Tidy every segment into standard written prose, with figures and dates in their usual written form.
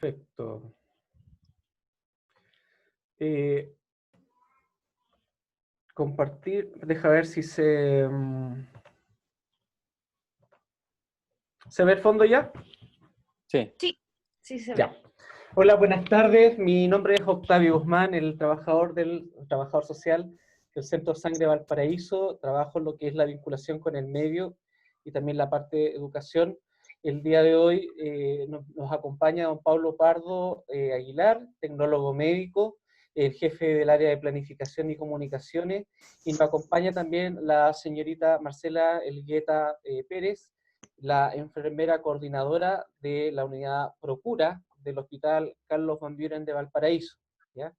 Perfecto. Eh, Compartir, deja ver si ¿se ve el fondo ya? Sí. Sí, sí se ve. Ya. Hola, buenas tardes. Mi nombre es Octavio Guzmán, el trabajador social del Centro Sangre Valparaíso. Trabajo en lo que es la vinculación con el medio y también la parte de educación. El día de hoy nos acompaña don Pablo Pardo Aguilar, tecnólogo médico, el jefe del área de planificación y comunicaciones, y nos acompaña también la señorita Marcela Elgueta Pérez, la enfermera coordinadora de la unidad Procura del Hospital Carlos Van Buren de Valparaíso, ¿ya?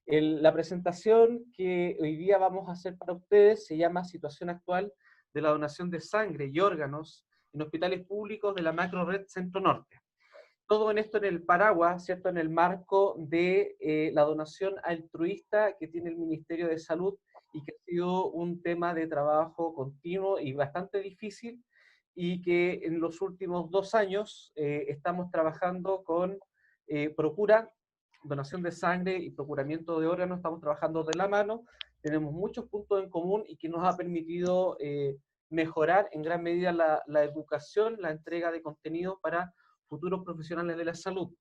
La presentación que hoy día vamos a hacer para ustedes se llama Situación actual de la donación de sangre y órganos en hospitales públicos de la macro red Centro Norte. Todo en esto en el paraguas, ¿cierto? En el marco de la donación altruista que tiene el Ministerio de Salud y que ha sido un tema de trabajo continuo y bastante difícil, y que en los últimos 2 años estamos trabajando con Procura, donación de sangre y procuramiento de órganos, estamos trabajando de la mano, tenemos muchos puntos en común y que nos ha permitido mejorar en gran medida la educación, la entrega de contenido para futuros profesionales de la salud.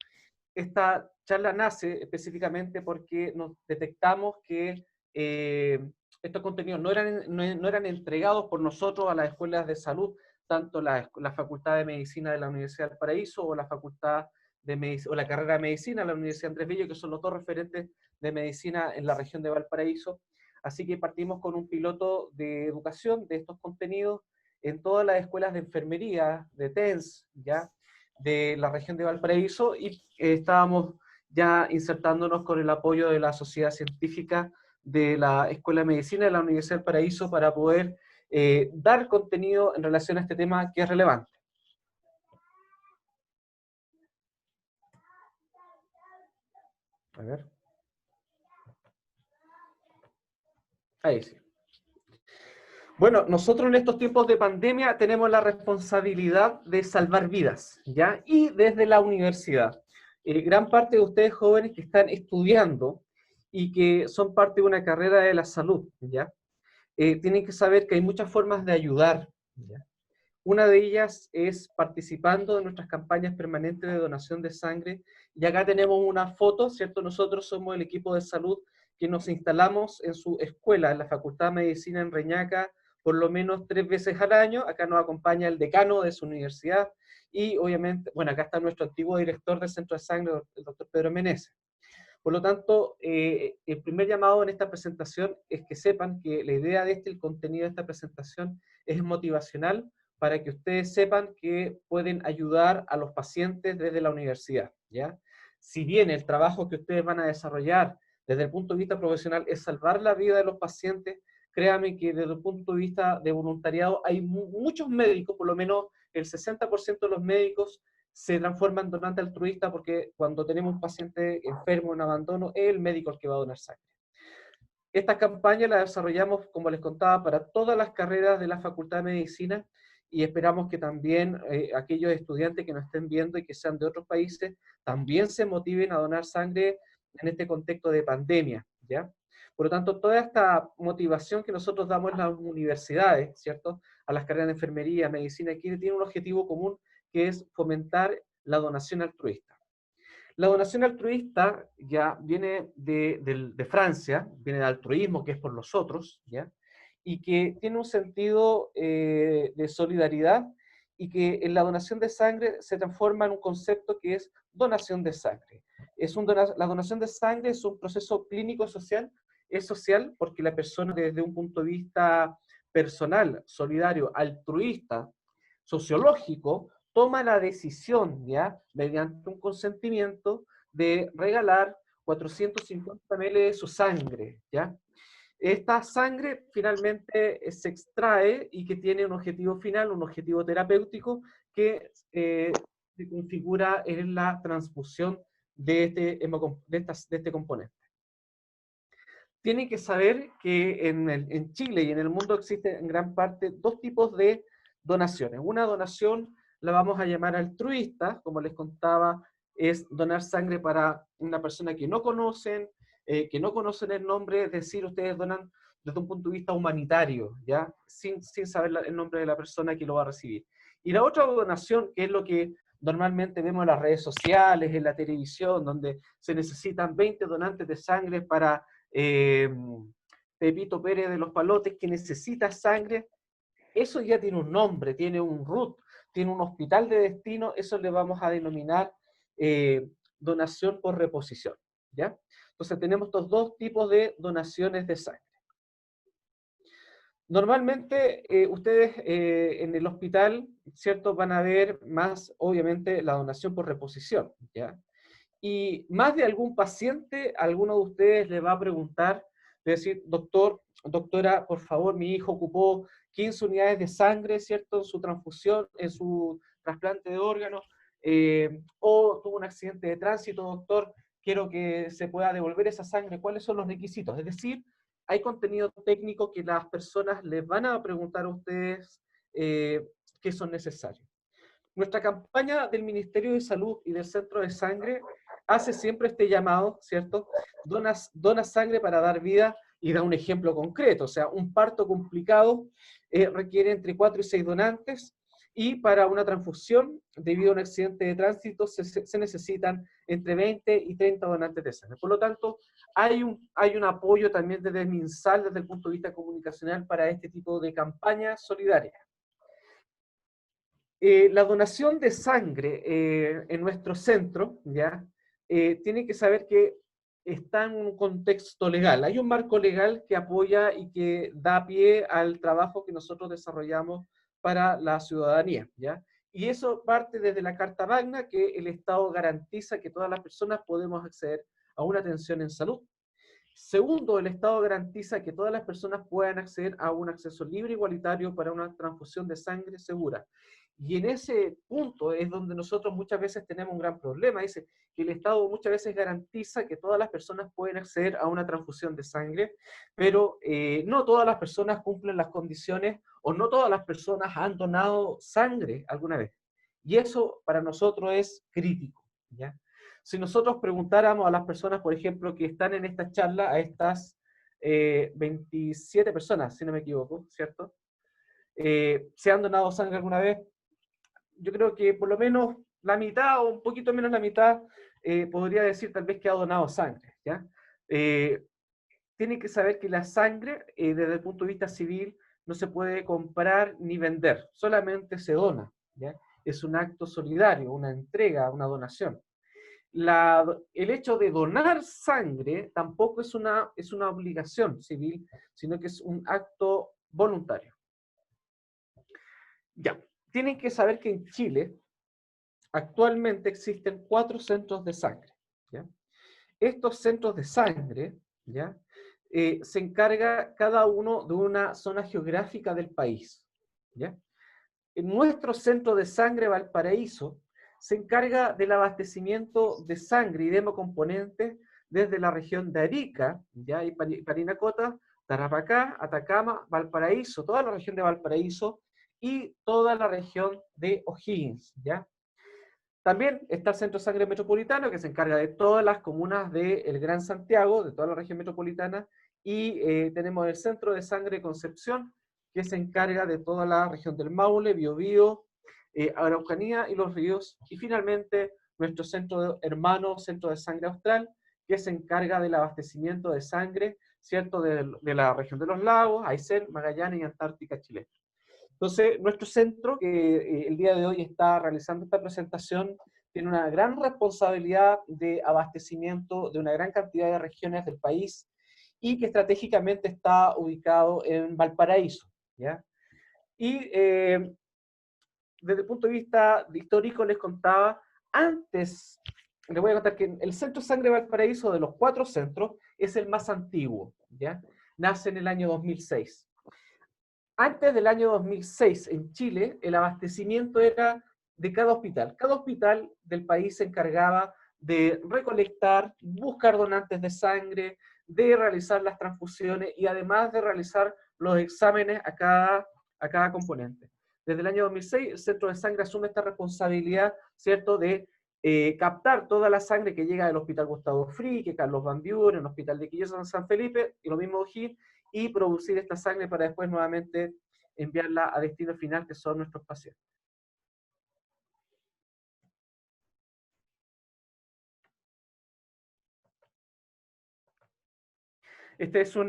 Esta charla nace específicamente porque nos detectamos que estos contenidos no eran entregados por nosotros a las escuelas de salud, tanto la Facultad de Medicina de la Universidad del Paraíso o la Facultad o la carrera de Medicina de la Universidad Andrés Bello, que son los dos referentes de medicina en la región de Valparaíso. Así que partimos con un piloto de educación de estos contenidos en todas las escuelas de enfermería, de TENS, ¿ya?, de la región de Valparaíso, y estábamos ya insertándonos con el apoyo de la Sociedad Científica de la Escuela de Medicina de la Universidad del Paraíso para poder dar contenido en relación a este tema que es relevante. A ver. Ahí sí. Bueno, nosotros en estos tiempos de pandemia tenemos la responsabilidad de salvar vidas, ¿ya? Y desde la universidad. Gran parte de ustedes jóvenes que están estudiando y que son parte de una carrera de la salud, ¿ya? Tienen que saber que hay muchas formas de ayudar, ¿ya? Una de ellas es participando en nuestras campañas permanentes de donación de sangre. Y acá tenemos una foto, ¿cierto? Nosotros somos el equipo de salud que nos instalamos en su escuela, en la Facultad de Medicina en Reñaca, por lo menos 3 veces al año. Acá nos acompaña el decano de su universidad y obviamente, bueno, acá está nuestro antiguo director del Centro de Sangre, el doctor Pedro Meneses. Por lo tanto, el primer llamado en esta presentación es que sepan que la idea de el contenido de esta presentación es motivacional para que ustedes sepan que pueden ayudar a los pacientes desde la universidad, ¿ya? Si bien el trabajo que ustedes van a desarrollar desde el punto de vista profesional es salvar la vida de los pacientes, créanme que desde el punto de vista de voluntariado hay muchos médicos, por lo menos el 60% de los médicos se transforman en donante altruista, porque cuando tenemos un paciente enfermo en abandono, es el médico el que va a donar sangre. Esta campaña la desarrollamos, como les contaba, para todas las carreras de la Facultad de Medicina, y esperamos que también aquellos estudiantes que nos estén viendo y que sean de otros países, también se motiven a donar sangre en este contexto de pandemia, ¿ya? Por lo tanto, toda esta motivación que nosotros damos en las universidades, ¿cierto?, a las carreras de enfermería, medicina, aquí tiene un objetivo común, que es fomentar la donación altruista. La donación altruista ya viene de Francia, viene de altruismo, que es por los otros, ¿ya? Y que tiene un sentido de solidaridad, y que en la donación de sangre se transforma en un concepto que es donación de sangre. La donación de sangre es un proceso clínico social, es social porque la persona desde un punto de vista personal, solidario, altruista, sociológico, toma la decisión, ¿ya?, mediante un consentimiento, de regalar 450 ml de su sangre, ¿ya? Esta sangre finalmente se extrae y que tiene un objetivo final, un objetivo terapéutico, que se configura en la transfusión de este componente. Tienen que saber que en Chile y en el mundo existen en gran parte 2 tipos de donaciones. Una donación la vamos a llamar altruista, como les contaba, es donar sangre para una persona que no conocen el nombre, es decir, ustedes donan desde un punto de vista humanitario, ¿ya? Sin saber el nombre de la persona que lo va a recibir. Y la otra donación, que es lo que normalmente vemos en las redes sociales, en la televisión, donde se necesitan 20 donantes de sangre para Pepito Pérez de los Palotes, que necesita sangre, eso ya tiene un nombre, tiene un RUT, tiene un hospital de destino, eso le vamos a denominar donación por reposición, ¿ya? Entonces tenemos estos dos tipos de donaciones de sangre. Normalmente ustedes en el hospital, ¿cierto? Van a ver más, obviamente, la donación por reposición, ¿ya? Y más de algún paciente, alguno de ustedes le va a preguntar, decir, doctor, doctora, por favor, mi hijo ocupó 15 unidades de sangre, ¿cierto? En su transfusión, en su trasplante de órganos, o tuvo un accidente de tránsito, doctor, quiero que se pueda devolver esa sangre, ¿cuáles son los requisitos? Es decir, hay contenido técnico que las personas les van a preguntar a ustedes que son necesarios. Nuestra campaña del Ministerio de Salud y del Centro de Sangre hace siempre este llamado, ¿cierto? Dona sangre para dar vida y da un ejemplo concreto, o sea, un parto complicado requiere entre 4 y 6 donantes y para una transfusión, debido a un accidente de tránsito, se necesitan entre 20 y 30 donantes de sangre. Por lo tanto, hay un apoyo también desde el MinSal, desde el punto de vista comunicacional, para este tipo de campañas solidarias. La donación de sangre en nuestro centro, ¿ya? Tiene que saber que está en un contexto legal. Hay un marco legal que apoya y que da pie al trabajo que nosotros desarrollamos para la ciudadanía, ¿ya? Y eso parte desde la Carta Magna, que el Estado garantiza que todas las personas podemos acceder a una atención en salud. Segundo, el Estado garantiza que todas las personas puedan acceder a un acceso libre e igualitario para una transfusión de sangre segura. Y en ese punto es donde nosotros muchas veces tenemos un gran problema. Dice que el Estado muchas veces garantiza que todas las personas pueden acceder a una transfusión de sangre, pero no todas las personas cumplen las condiciones o no todas las personas han donado sangre alguna vez. Y eso para nosotros es crítico, ¿ya? Si nosotros preguntáramos a las personas, por ejemplo, que están en esta charla, a estas 27 personas, si no me equivoco, ¿cierto? ¿Se han donado sangre alguna vez? Yo creo que por lo menos la mitad o un poquito menos la mitad podría decir tal vez que ha donado sangre, ¿ya? Tienen que saber que la sangre, desde el punto de vista civil, no se puede comprar ni vender, solamente se dona, ¿ya? Es un acto solidario, una entrega, una donación. El hecho de donar sangre tampoco es una obligación civil, sino que es un acto voluntario. Ya, tienen que saber que en Chile actualmente existen 4 centros de sangre, ¿ya? Estos centros de sangre, ¿ya? Se encarga cada uno de una zona geográfica del país, ¿ya? En nuestro centro de sangre Valparaíso se encarga del abastecimiento de sangre y de hemocomponentes desde la región de Arica, ¿ya? Y Parinacota, Tarapacá, Atacama, Valparaíso, toda la región de Valparaíso y toda la región de O'Higgins, ¿ya? También está el Centro de Sangre Metropolitano, que se encarga de todas las comunas del Gran Santiago, de toda la región metropolitana, y tenemos el Centro de Sangre Concepción, que se encarga de toda la región del Maule, Biobío, Araucanía y los ríos, y finalmente nuestro hermano Centro de Sangre Austral, que se encarga del abastecimiento de sangre, ¿cierto?, de la región de los lagos, Aysén, Magallanes y Antártica chilena. Entonces, nuestro centro, que el día de hoy está realizando esta presentación, tiene una gran responsabilidad de abastecimiento de una gran cantidad de regiones del país y que estratégicamente está ubicado en Valparaíso, ¿ya? Y desde el punto de vista histórico les contaba, antes, les voy a contar que el Centro Sangre Valparaíso, de los 4 centros, es el más antiguo, ¿ya? Nace en el año 2006. Antes del año 2006, en Chile, el abastecimiento era de cada hospital. Cada hospital del país se encargaba de recolectar, buscar donantes de sangre, de realizar las transfusiones y además de realizar los exámenes a cada componente. Desde el año 2006, el Centro de Sangre asume esta responsabilidad, ¿cierto?, de captar toda la sangre que llega del Hospital Gustavo Fricke, Carlos Van Buren, el Hospital de Quillota San Felipe, y lo mismo O'Higgins, y producir esta sangre para después nuevamente enviarla a destino final, que son nuestros pacientes. Este es un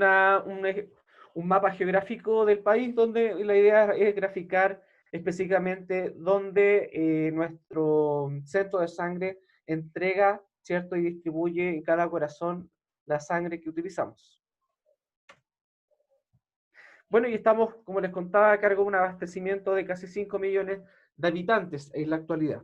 mapa geográfico del país donde la idea es graficar específicamente dónde nuestro centro de sangre entrega, ¿cierto? Y distribuye en cada corazón la sangre que utilizamos. Bueno, y estamos, como les contaba, a cargo de un abastecimiento de casi 5 millones de habitantes en la actualidad.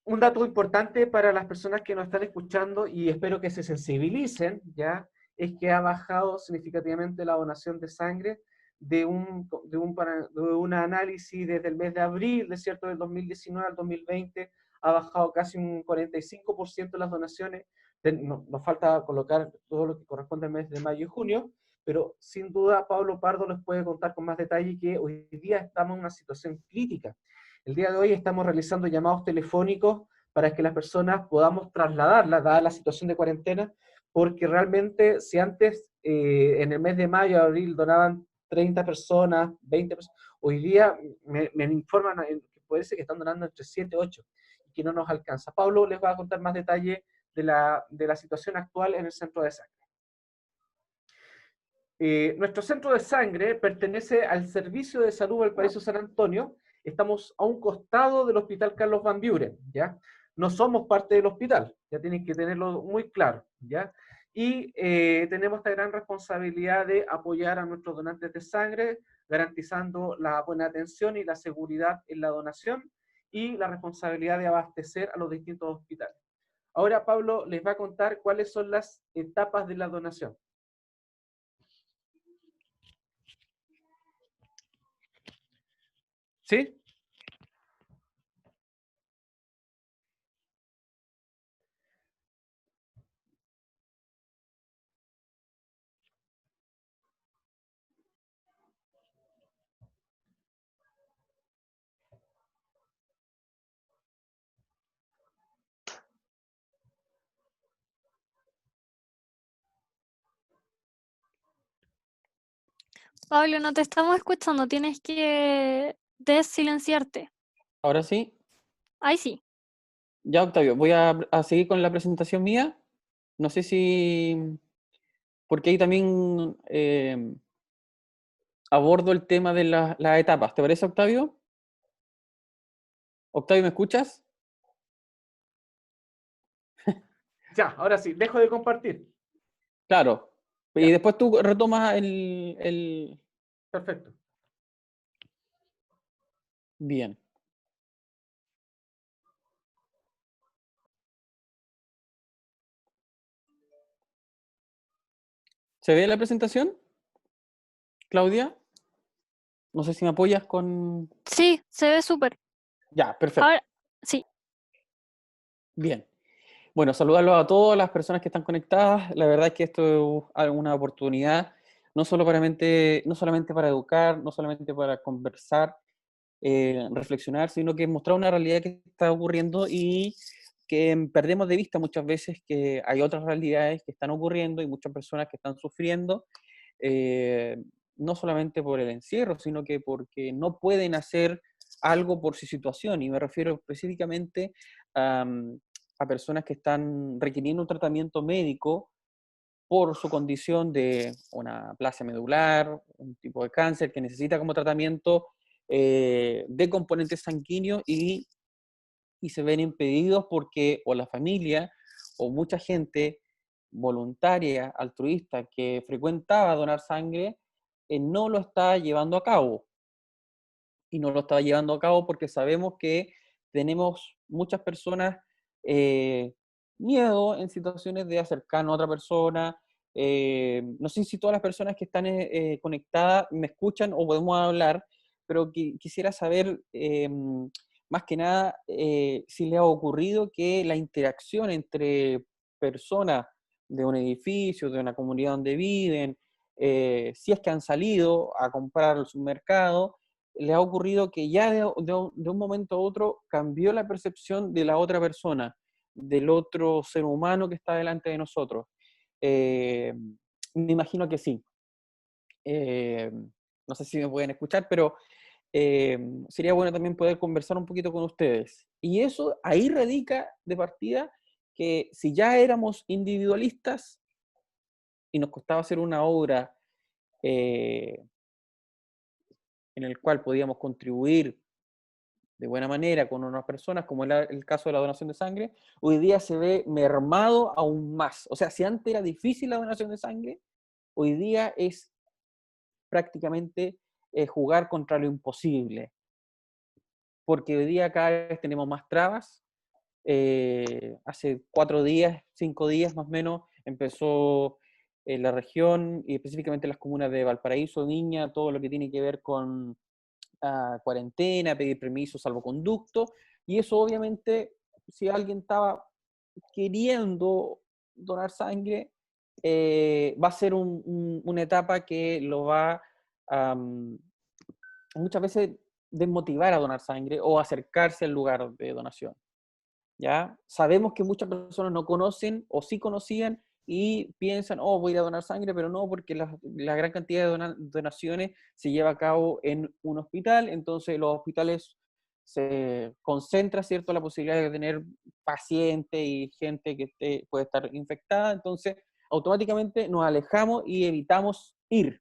Un dato importante para las personas que nos están escuchando, y espero que se sensibilicen, ¿ya? Es que ha bajado significativamente la donación de sangre de un análisis desde el mes de abril, ¿cierto? Del 2019 al 2020, ha bajado casi un 45% las donaciones. Nos falta colocar todo lo que corresponde al mes de mayo y junio, pero sin duda Pablo Pardo les puede contar con más detalle que hoy día estamos en una situación crítica. El día de hoy estamos realizando llamados telefónicos para que las personas podamos trasladarlas, dada la situación de cuarentena, porque realmente si antes en el mes de mayo, abril donaban 30 personas, 20 personas, hoy día me informan que puede ser que están donando entre 7 y 8 y que no nos alcanza. Pablo les va a contar más detalle de la situación actual en el centro de sangre. Nuestro centro de sangre pertenece al Servicio de Salud del Paraíso San Antonio. Estamos a un costado del Hospital Carlos Van Buren, ¿ya? No somos parte del hospital, ya tienen que tenerlo muy claro, ¿ya? Y tenemos esta gran responsabilidad de apoyar a nuestros donantes de sangre, garantizando la buena atención y la seguridad en la donación y la responsabilidad de abastecer a los distintos hospitales. Ahora Pablo les va a contar cuáles son las etapas de la donación. ¿Sí? Pablo, no te estamos escuchando, tienes que desilenciarte. Ahora sí, Ahí sí. ya Octavio, voy a seguir con la presentación mía. No sé si, porque ahí también abordo el tema de las etapas. ¿Te parece, Octavio? Octavio, ¿me escuchas? Ya, ahora sí, dejo de compartir. Claro. Y Ya, después tú retomas el... perfecto. Bien. ¿Se ve la presentación, Claudia? No sé si me apoyas con... Sí, se ve súper. Ya, perfecto. Ahora, sí. Bien. Bueno, saludarlos a todas las personas que están conectadas. La verdad es que esto es una oportunidad, no solamente para educar, no solamente para conversar, reflexionar, sino que mostrar una realidad que está ocurriendo y que perdemos de vista muchas veces que hay otras realidades que están ocurriendo y muchas personas que están sufriendo, eh, no solamente por el encierro, sino que porque no pueden hacer algo por su situación. Y me refiero específicamente a, a personas que están requiriendo un tratamiento médico por su condición de una plasia medular, un tipo de cáncer que necesita como tratamiento de componentes sanguíneos y se ven impedidos porque o la familia o mucha gente voluntaria, altruista, que frecuentaba donar sangre, no lo está llevando a cabo. Y no lo está llevando a cabo porque sabemos que tenemos muchas personas eh, miedo en situaciones de acercarnos a otra persona. No sé si todas las personas que están conectadas me escuchan o podemos hablar, pero quisiera saber más que nada si le ha ocurrido que la interacción entre personas de un edificio, de una comunidad donde viven, si es que han salido a comprar al supermercado, le ha ocurrido que ya de un momento a otro cambió la percepción de la otra persona, del otro ser humano que está delante de nosotros? Me imagino que sí. Eh, no sé si me pueden escuchar, pero sería bueno también poder conversar un poquito con ustedes. Y eso, ahí radica de partida que si ya éramos individualistas y nos costaba hacer una obra eh, en el cual podíamos contribuir de buena manera con unas personas, como el caso de la donación de sangre, hoy día se ve mermado aún más. O sea, si antes era difícil la donación de sangre, hoy día es prácticamente jugar contra lo imposible, porque hoy día cada vez tenemos más trabas. Hace 4 días, 5 días más o menos, empezó en la región y específicamente en las comunas de Valparaíso, Viña, todo lo que tiene que ver con cuarentena, pedir permiso, salvoconducto, y eso obviamente, si alguien estaba queriendo donar sangre, va a ser una etapa que lo va a muchas veces desmotivar a donar sangre o acercarse al lugar de donación. ¿Ya? Sabemos que muchas personas no conocen o sí conocían y piensan, oh, voy a ir a donar sangre, pero no, porque la gran cantidad de donaciones se lleva a cabo en un hospital, entonces los hospitales se concentra, ¿cierto?, la posibilidad de tener pacientes y gente que puede estar infectada, entonces automáticamente nos alejamos y evitamos ir.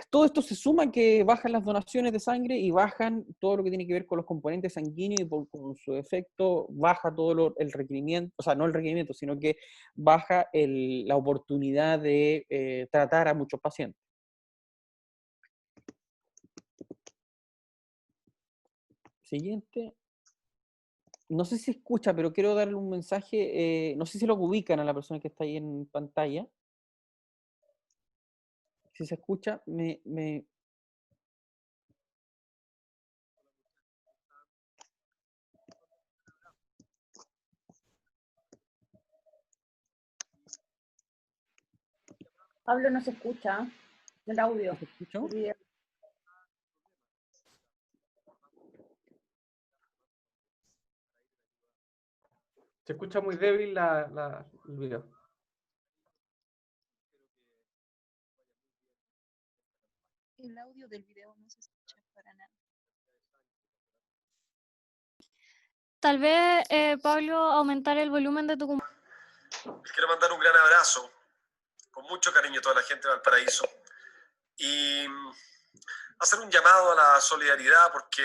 Todo esto se suma que bajan las donaciones de sangre y bajan todo lo que tiene que ver con los componentes sanguíneos y con su efecto baja todo el requerimiento, o sea, no el requerimiento, sino que baja la oportunidad de tratar a muchos pacientes. Siguiente. No sé si escucha, pero quiero darle un mensaje, no sé si lo ubican a la persona que está ahí en pantalla. Si se escucha, Pablo, no se escucha el audio. ¿No se escuchó? El video. Se escucha muy débil el video. El audio del video no se escucha para nada. Tal vez, Pablo, aumentar el volumen de tu computadora. Les quiero mandar un gran abrazo, con mucho cariño a toda la gente de Valparaíso, y hacer un llamado a la solidaridad porque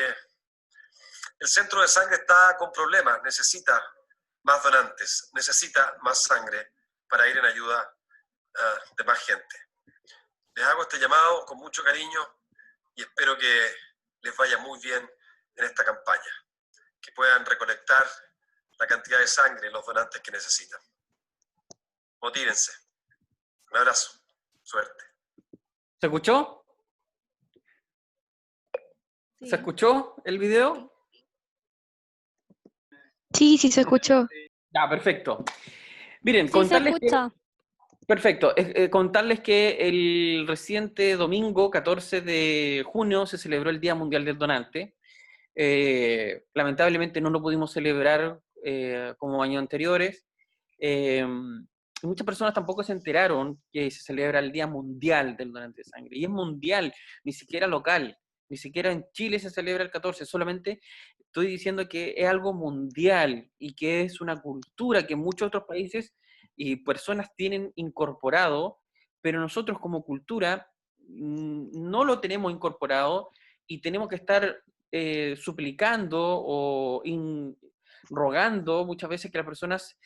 el centro de sangre está con problemas, necesita más donantes, necesita más sangre para ir en ayuda de más gente. Les hago este llamado con mucho cariño y espero que les vaya muy bien en esta campaña, que puedan recolectar la cantidad de sangre y los donantes que necesitan. Motívense. Un abrazo. Suerte. ¿Se escuchó? Sí. ¿Se escuchó el video? Sí, sí se escuchó. Ya, perfecto. Miren, Sí, se contarles que... escucha. Perfecto. Contarles que el reciente domingo, 14 de junio, se celebró el Día Mundial del Donante. Lamentablemente no lo pudimos celebrar como años anteriores. Muchas personas tampoco se enteraron que se celebra el Día Mundial del Donante de Sangre. Y es mundial, ni siquiera local. Ni siquiera en Chile se celebra el 14. Solamente estoy diciendo que es algo mundial y que es una cultura que muchos otros países y personas tienen incorporado, pero nosotros como cultura no lo tenemos incorporado y tenemos que estar suplicando o rogando muchas veces que las personas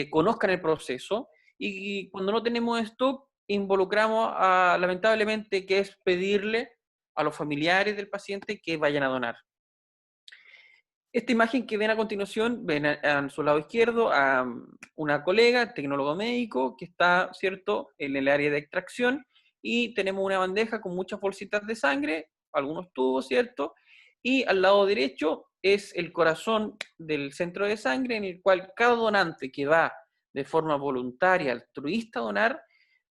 conozcan el proceso, y cuando no tenemos esto involucramos lamentablemente, que es pedirle a los familiares del paciente que vayan a donar. Esta imagen que ven a continuación, ven a su lado izquierdo a una colega, tecnólogo médico, que está, ¿cierto?, en el área de extracción, y tenemos una bandeja con muchas bolsitas de sangre, algunos tubos, ¿cierto?, y al lado derecho es el corazón del centro de sangre, en el cual cada donante que va de forma voluntaria, altruista a donar,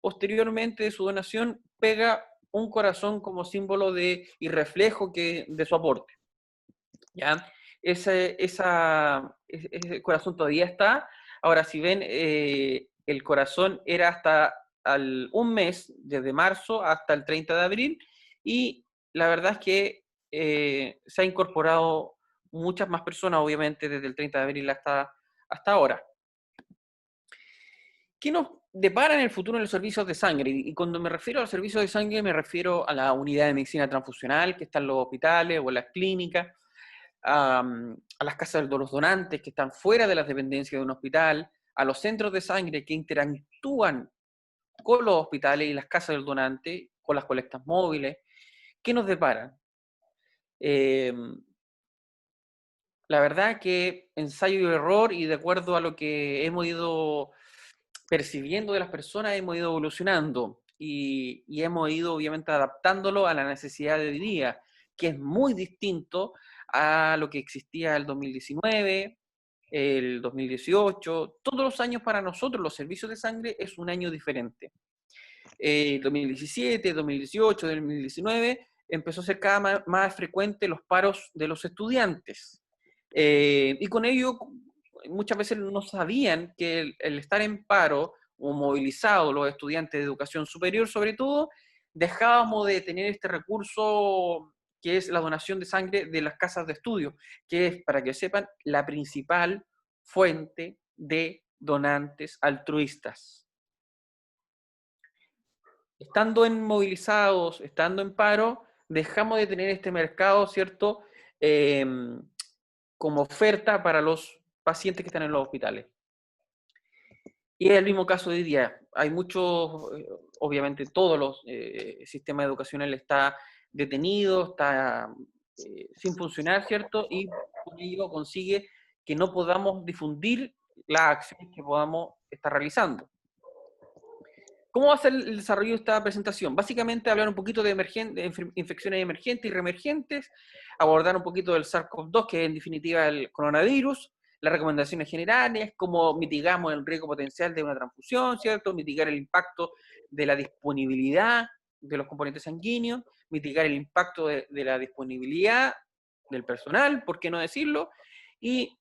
posteriormente de su donación pega un corazón como símbolo y reflejo de su aporte. ¿Ya? Ese corazón todavía está. Ahora, si ven, el corazón era hasta un mes, desde marzo hasta el 30 de abril, y la verdad es que se ha incorporado muchas más personas, obviamente, desde el 30 de abril hasta ahora. ¿Qué nos depara en el futuro en los servicios de sangre? Y cuando me refiero a los servicios de sangre, me refiero a la unidad de medicina transfusional que está en los hospitales o en las clínicas, a las casas de los donantes que están fuera de las dependencias de un hospital, a los centros de sangre que interactúan con los hospitales y las casas del donante, con las colectas móviles. ¿Qué nos deparan? La verdad que ensayo y error, y de acuerdo a lo que hemos ido percibiendo de las personas, hemos ido evolucionando y hemos ido obviamente adaptándolo a la necesidad de hoy día, que es muy distinto a lo que existía el 2019, el 2018. Todos los años para nosotros los servicios de sangre es un año diferente. 2017, 2018, 2019 empezó a ser cada más frecuente los paros de los estudiantes. Y con ello muchas veces no sabían que el estar en paro o movilizados los estudiantes de educación superior, sobre todo, dejábamos de tener este recurso que es la donación de sangre de las casas de estudio, que es, para que sepan, la principal fuente de donantes altruistas. Estando en movilizados, estando en paro, dejamos de tener este mercado, ¿cierto?, como oferta para los pacientes que están en los hospitales. Y es el mismo caso de hoy día. Hay muchos, obviamente todos los sistemas educacionales está detenido, está sin funcionar, ¿cierto? Y por ello consigue que no podamos difundir las acciones que podamos estar realizando. ¿Cómo va a ser el desarrollo de esta presentación? Básicamente hablar un poquito de infecciones emergentes y reemergentes, abordar un poquito del SARS-CoV-2, que es en definitiva el coronavirus, las recomendaciones generales, cómo mitigamos el riesgo potencial de una transfusión, ¿cierto? Mitigar el impacto de la disponibilidad de los componentes sanguíneos, mitigar el impacto de la disponibilidad del personal, ¿por qué no decirlo? Y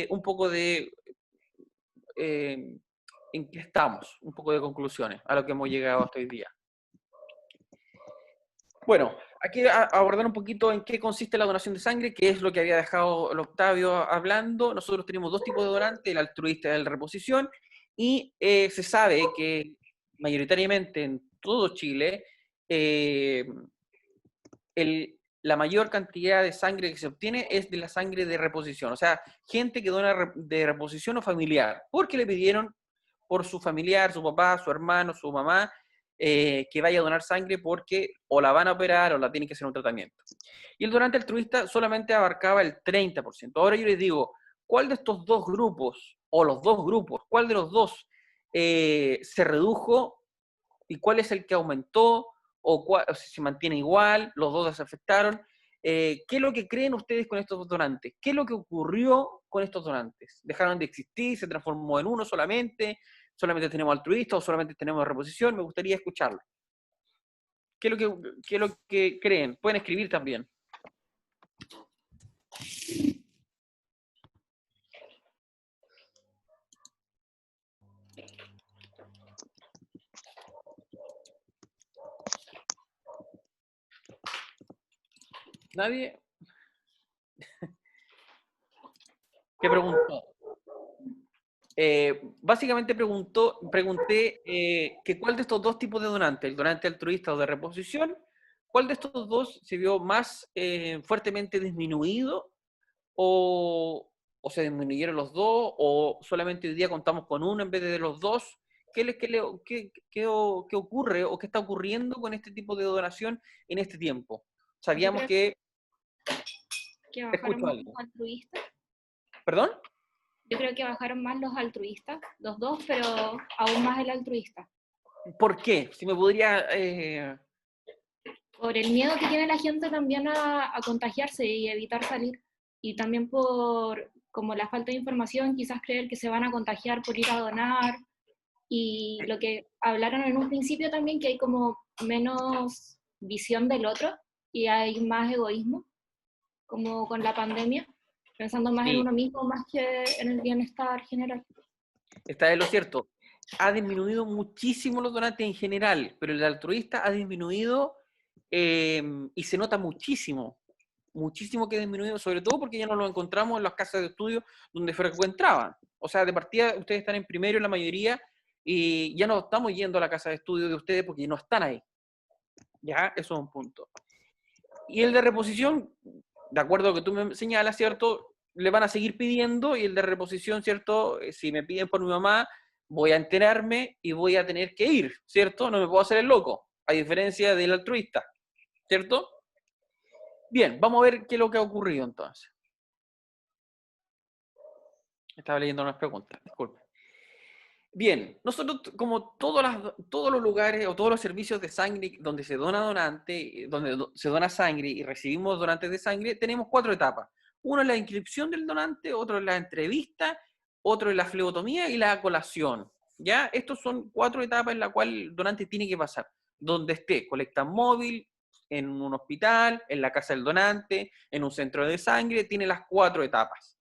un poco de en qué estamos, un poco de conclusiones a lo que hemos llegado hasta hoy día. Bueno, aquí abordar un poquito en qué consiste la donación de sangre, que es lo que había dejado el Octavio hablando. Nosotros tenemos dos tipos de donantes, el altruista y el de reposición, y se sabe que mayoritariamente en todo Chile, la mayor cantidad de sangre que se obtiene es de la sangre de reposición, o sea, gente que dona de reposición o familiar, porque le pidieron por su familiar, su papá, su hermano, su mamá, que vaya a donar sangre porque o la van a operar o la tienen que hacer un tratamiento. Y el donante altruista solamente abarcaba el 30%. Ahora yo les digo, ¿cuál de estos dos grupos, o los dos grupos, cuál de los dos se redujo y cuál es el que aumentó o si se mantiene igual, los dos se afectaron? ¿Qué es lo que creen ustedes con estos donantes? ¿Qué es lo que ocurrió con estos donantes? ¿Dejaron de existir? ¿Se transformó en uno solamente? ¿Solamente tenemos altruistas o solamente tenemos reposición? Me gustaría escucharlo. ¿Qué es lo que creen? Pueden escribir también. ¿Nadie? ¿Qué preguntó? Básicamente pregunté que cuál de estos dos tipos de donantes, el donante altruista o de reposición, cuál de estos dos se vio más fuertemente disminuido o se disminuyeron los dos o solamente hoy día contamos con uno en vez de los dos. ¿Qué ocurre o qué está ocurriendo con este tipo de donación en este tiempo? Sabíamos que bajaron más los altruistas. ¿Perdón? Yo creo que bajaron más los altruistas, los dos, pero aún más el altruista. ¿Por qué? Si me podría... Por el miedo que tiene la gente también a contagiarse y evitar salir. Y también por como la falta de información, quizás creer que se van a contagiar por ir a donar. Y lo que hablaron en un principio también, que hay como menos visión del otro y hay más egoísmo, como con la pandemia, pensando más en Sí. uno mismo más que en el bienestar general. Está en lo cierto. Ha disminuido muchísimo los donantes en general, pero el altruista ha disminuido y se nota muchísimo. Muchísimo que ha disminuido, sobre todo porque ya no lo encontramos en las casas de estudio donde frecuentaban. O sea, de partida ustedes están en primero en la mayoría y ya no estamos yendo a la casa de estudio de ustedes porque no están ahí. Ya, eso es un punto. Y el de reposición, de acuerdo a lo que tú me señalas, ¿cierto? Le van a seguir pidiendo y el de reposición, ¿cierto? Si me piden por mi mamá, voy a enterarme y voy a tener que ir, ¿cierto? No me puedo hacer el loco, a diferencia del altruista, ¿cierto? Bien, vamos a ver qué es lo que ha ocurrido entonces. Estaba leyendo unas preguntas, disculpe. Bien, nosotros como todos los lugares o todos los servicios de sangre donde se dona donante, donde se dona sangre y recibimos donantes de sangre, tenemos 4 etapas. Uno es la inscripción del donante, otro es la entrevista, otro es la flebotomía y la colación. ¿Ya? Estos son 4 etapas en las cuales el donante tiene que pasar. Donde esté, colecta móvil, en un hospital, en la casa del donante, en un centro de sangre, tiene las 4 etapas.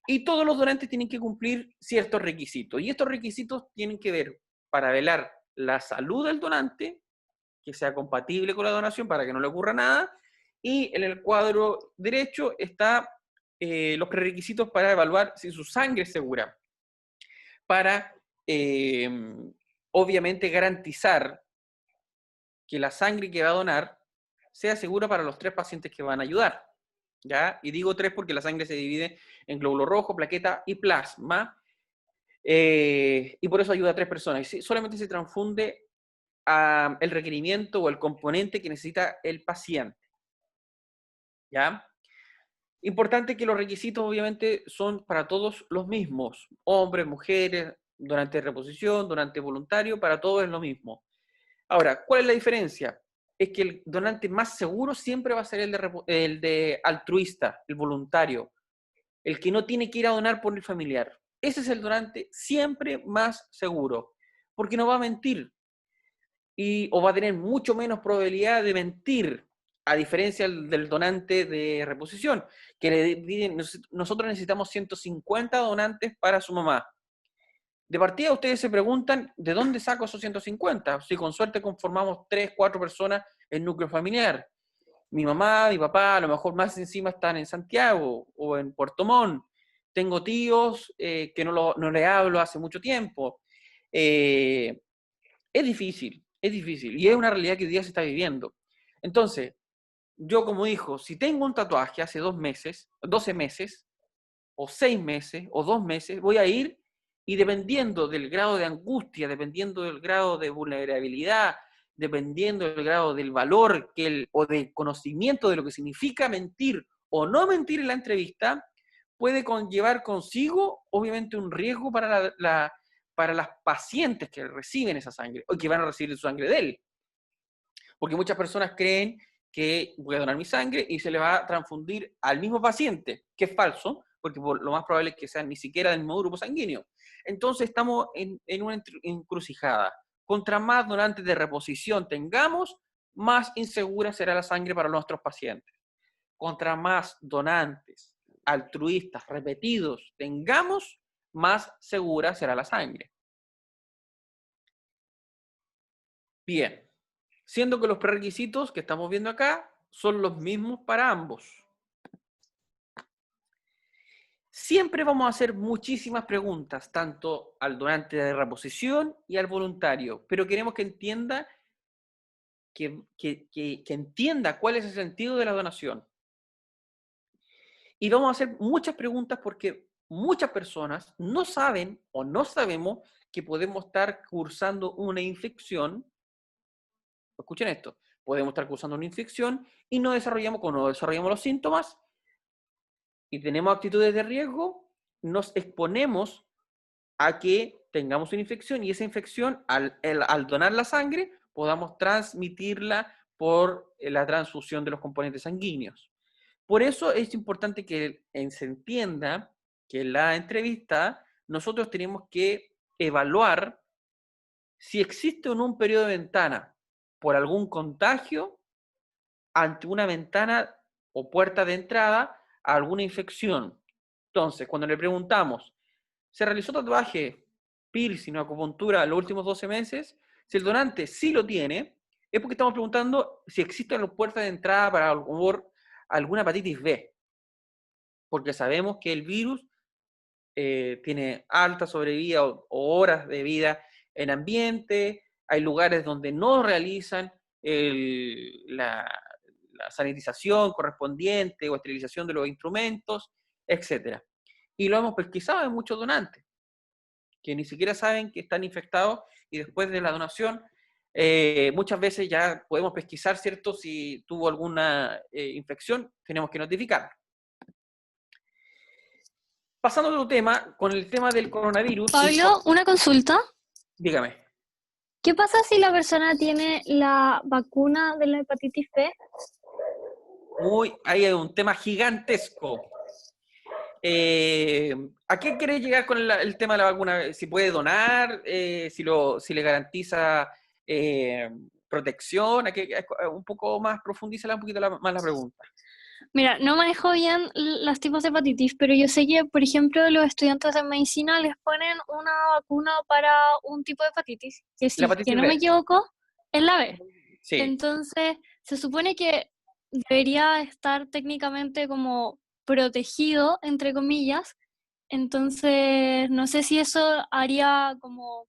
Y todos los donantes tienen que cumplir ciertos requisitos. Y estos requisitos tienen que ver para velar la salud del donante, que sea compatible con la donación para que no le ocurra nada. Y en el cuadro derecho está los prerequisitos para evaluar si su sangre es segura. Para, obviamente, garantizar que la sangre que va a donar sea segura para los 3 pacientes que van a ayudar. ¿Ya? Y digo 3 porque la sangre se divide en glóbulo rojo, plaqueta y plasma, y por eso ayuda a 3 personas. Y solamente se transfunde el requerimiento o el componente que necesita el paciente. ¿Ya? Importante que los requisitos obviamente son para todos los mismos, hombres, mujeres, donante de reposición, donante voluntario, para todos es lo mismo. Ahora, ¿cuál es la diferencia? Es que el donante más seguro siempre va a ser el de altruista, el voluntario, el que no tiene que ir a donar por el familiar. Ese es el donante siempre más seguro, porque no va a mentir o va a tener mucho menos probabilidad de mentir, a diferencia del donante de reposición, que le piden, nosotros necesitamos 150 donantes para su mamá. De partida ustedes se preguntan, ¿de dónde saco esos 150? Si con suerte conformamos 3, 4 personas en núcleo familiar. Mi mamá, mi papá, a lo mejor más encima están en Santiago o en Puerto Montt. Tengo tíos que no le hablo hace mucho tiempo. Es difícil, y es una realidad que hoy día se está viviendo. Entonces, yo como hijo, si tengo un tatuaje hace 2 meses, 12 meses, o 6 meses, o 2 meses, voy a ir y dependiendo del grado de angustia, dependiendo del grado de vulnerabilidad, dependiendo del grado del valor o del conocimiento de lo que significa mentir o no mentir en la entrevista, puede conllevar consigo, obviamente, un riesgo para las pacientes que reciben esa sangre o que van a recibir su sangre de él. Porque muchas personas creen que voy a donar mi sangre y se le va a transfundir al mismo paciente, que es falso, porque lo más probable es que sean ni siquiera del mismo grupo sanguíneo. Entonces estamos en una encrucijada. Contra más donantes de reposición tengamos, más insegura será la sangre para nuestros pacientes. Contra más donantes altruistas repetidos tengamos, más segura será la sangre. Bien, siendo que los prerequisitos que estamos viendo acá son los mismos para ambos. Siempre vamos a hacer muchísimas preguntas, tanto al donante de reposición y al voluntario, pero queremos que entienda, que entienda cuál es el sentido de la donación. Y vamos a hacer muchas preguntas porque muchas personas no saben o no sabemos que podemos estar cursando una infección. Escuchen esto, podemos estar cursando una infección y no desarrollamos los síntomas y tenemos actitudes de riesgo, nos exponemos a que tengamos una infección y esa infección, al donar la sangre, podamos transmitirla por la transfusión de los componentes sanguíneos. Por eso es importante que se entienda que en la entrevista nosotros tenemos que evaluar si existe o no un periodo de ventana por algún contagio ante una ventana o puerta de entrada a alguna infección. Entonces, cuando le preguntamos, ¿se realizó tatuaje, piercing o acupuntura en los últimos 12 meses? Si el donante sí lo tiene, es porque estamos preguntando si existen las puertas de entrada para alguna hepatitis B. Porque sabemos que el virus tiene alta sobrevida o horas de vida en ambiente, hay lugares donde no realizan la sanitización correspondiente o esterilización de los instrumentos, etc. Y lo hemos pesquisado en muchos donantes, que ni siquiera saben que están infectados y después de la donación, muchas veces ya podemos pesquisar, ¿cierto? Si tuvo alguna infección, tenemos que notificarlo. Pasando a otro tema, con el tema del coronavirus. Pablo, una consulta. Dígame. ¿Qué pasa si la persona tiene la vacuna de la hepatitis B? Ahí hay un tema gigantesco. ¿A qué quiere llegar con el tema de la vacuna? ¿Si puede donar? ¿Si le garantiza protección? Un poco más, profundízala un poquito más la pregunta. Mira, no manejo bien los tipos de hepatitis, pero yo sé que, por ejemplo, los estudiantes de medicina les ponen una vacuna para un tipo de hepatitis, que si La hepatitis no B. me equivoco, es la B. Sí. Entonces, se supone que debería estar técnicamente como protegido, entre comillas. Entonces, no sé si eso haría como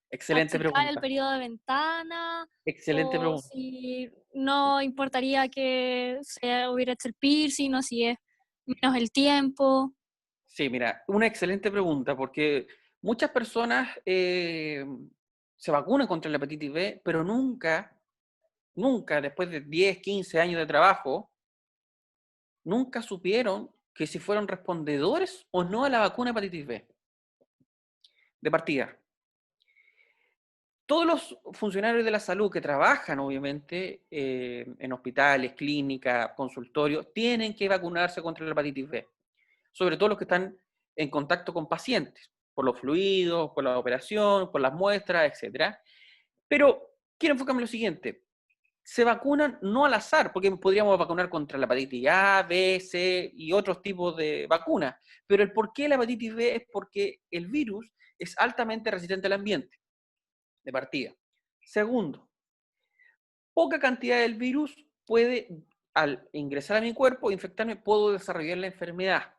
Excelente achicar el pregunta. periodo de ventana, Excelente o pregunta. si no importaría que se hubiera hecho el piercing, o si es menos el tiempo. Sí, mira, una excelente pregunta, porque muchas personas se vacunan contra la hepatitis B, pero nunca, después de 10, 15 años de trabajo, nunca supieron que si fueron respondedores o no a la vacuna hepatitis B. De partida. Todos los funcionarios de la salud que trabajan, obviamente, en hospitales, clínicas, consultorios, tienen que vacunarse contra la hepatitis B. Sobre todo los que están en contacto con pacientes, por los fluidos, por la operación, por las muestras, etc. Pero quiero enfocarme en lo siguiente. Se vacunan no al azar, porque podríamos vacunar contra la hepatitis A, B, C y otros tipos de vacunas. Pero el por qué la hepatitis B es porque el virus es altamente resistente al ambiente, de partida. Segundo, poca cantidad del virus puede, al ingresar a mi cuerpo, infectarme, puedo desarrollar la enfermedad.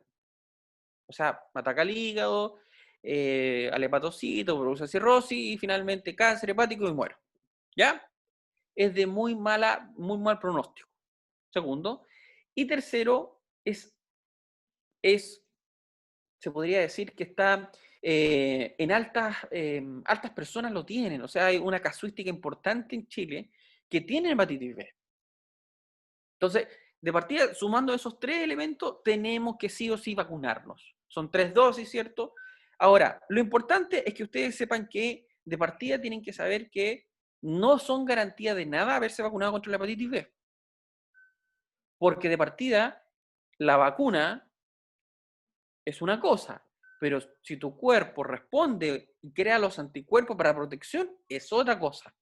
O sea, me ataca el hígado, al hepatocito, produce cirrosis y finalmente cáncer hepático y muero. ¿Ya? Es de muy mal pronóstico. Segundo. Y tercero, se podría decir que está en altas personas lo tienen. O sea, hay una casuística importante en Chile que tienen hepatitis B. Entonces, de partida, sumando esos 3 elementos, tenemos que sí o sí vacunarnos. Son 3 dosis, ¿cierto? Ahora, lo importante es que ustedes sepan que de partida tienen que saber que no son garantía de nada haberse vacunado contra la hepatitis B. Porque de partida, la vacuna es una cosa, pero si tu cuerpo responde y crea los anticuerpos para protección, es otra cosa.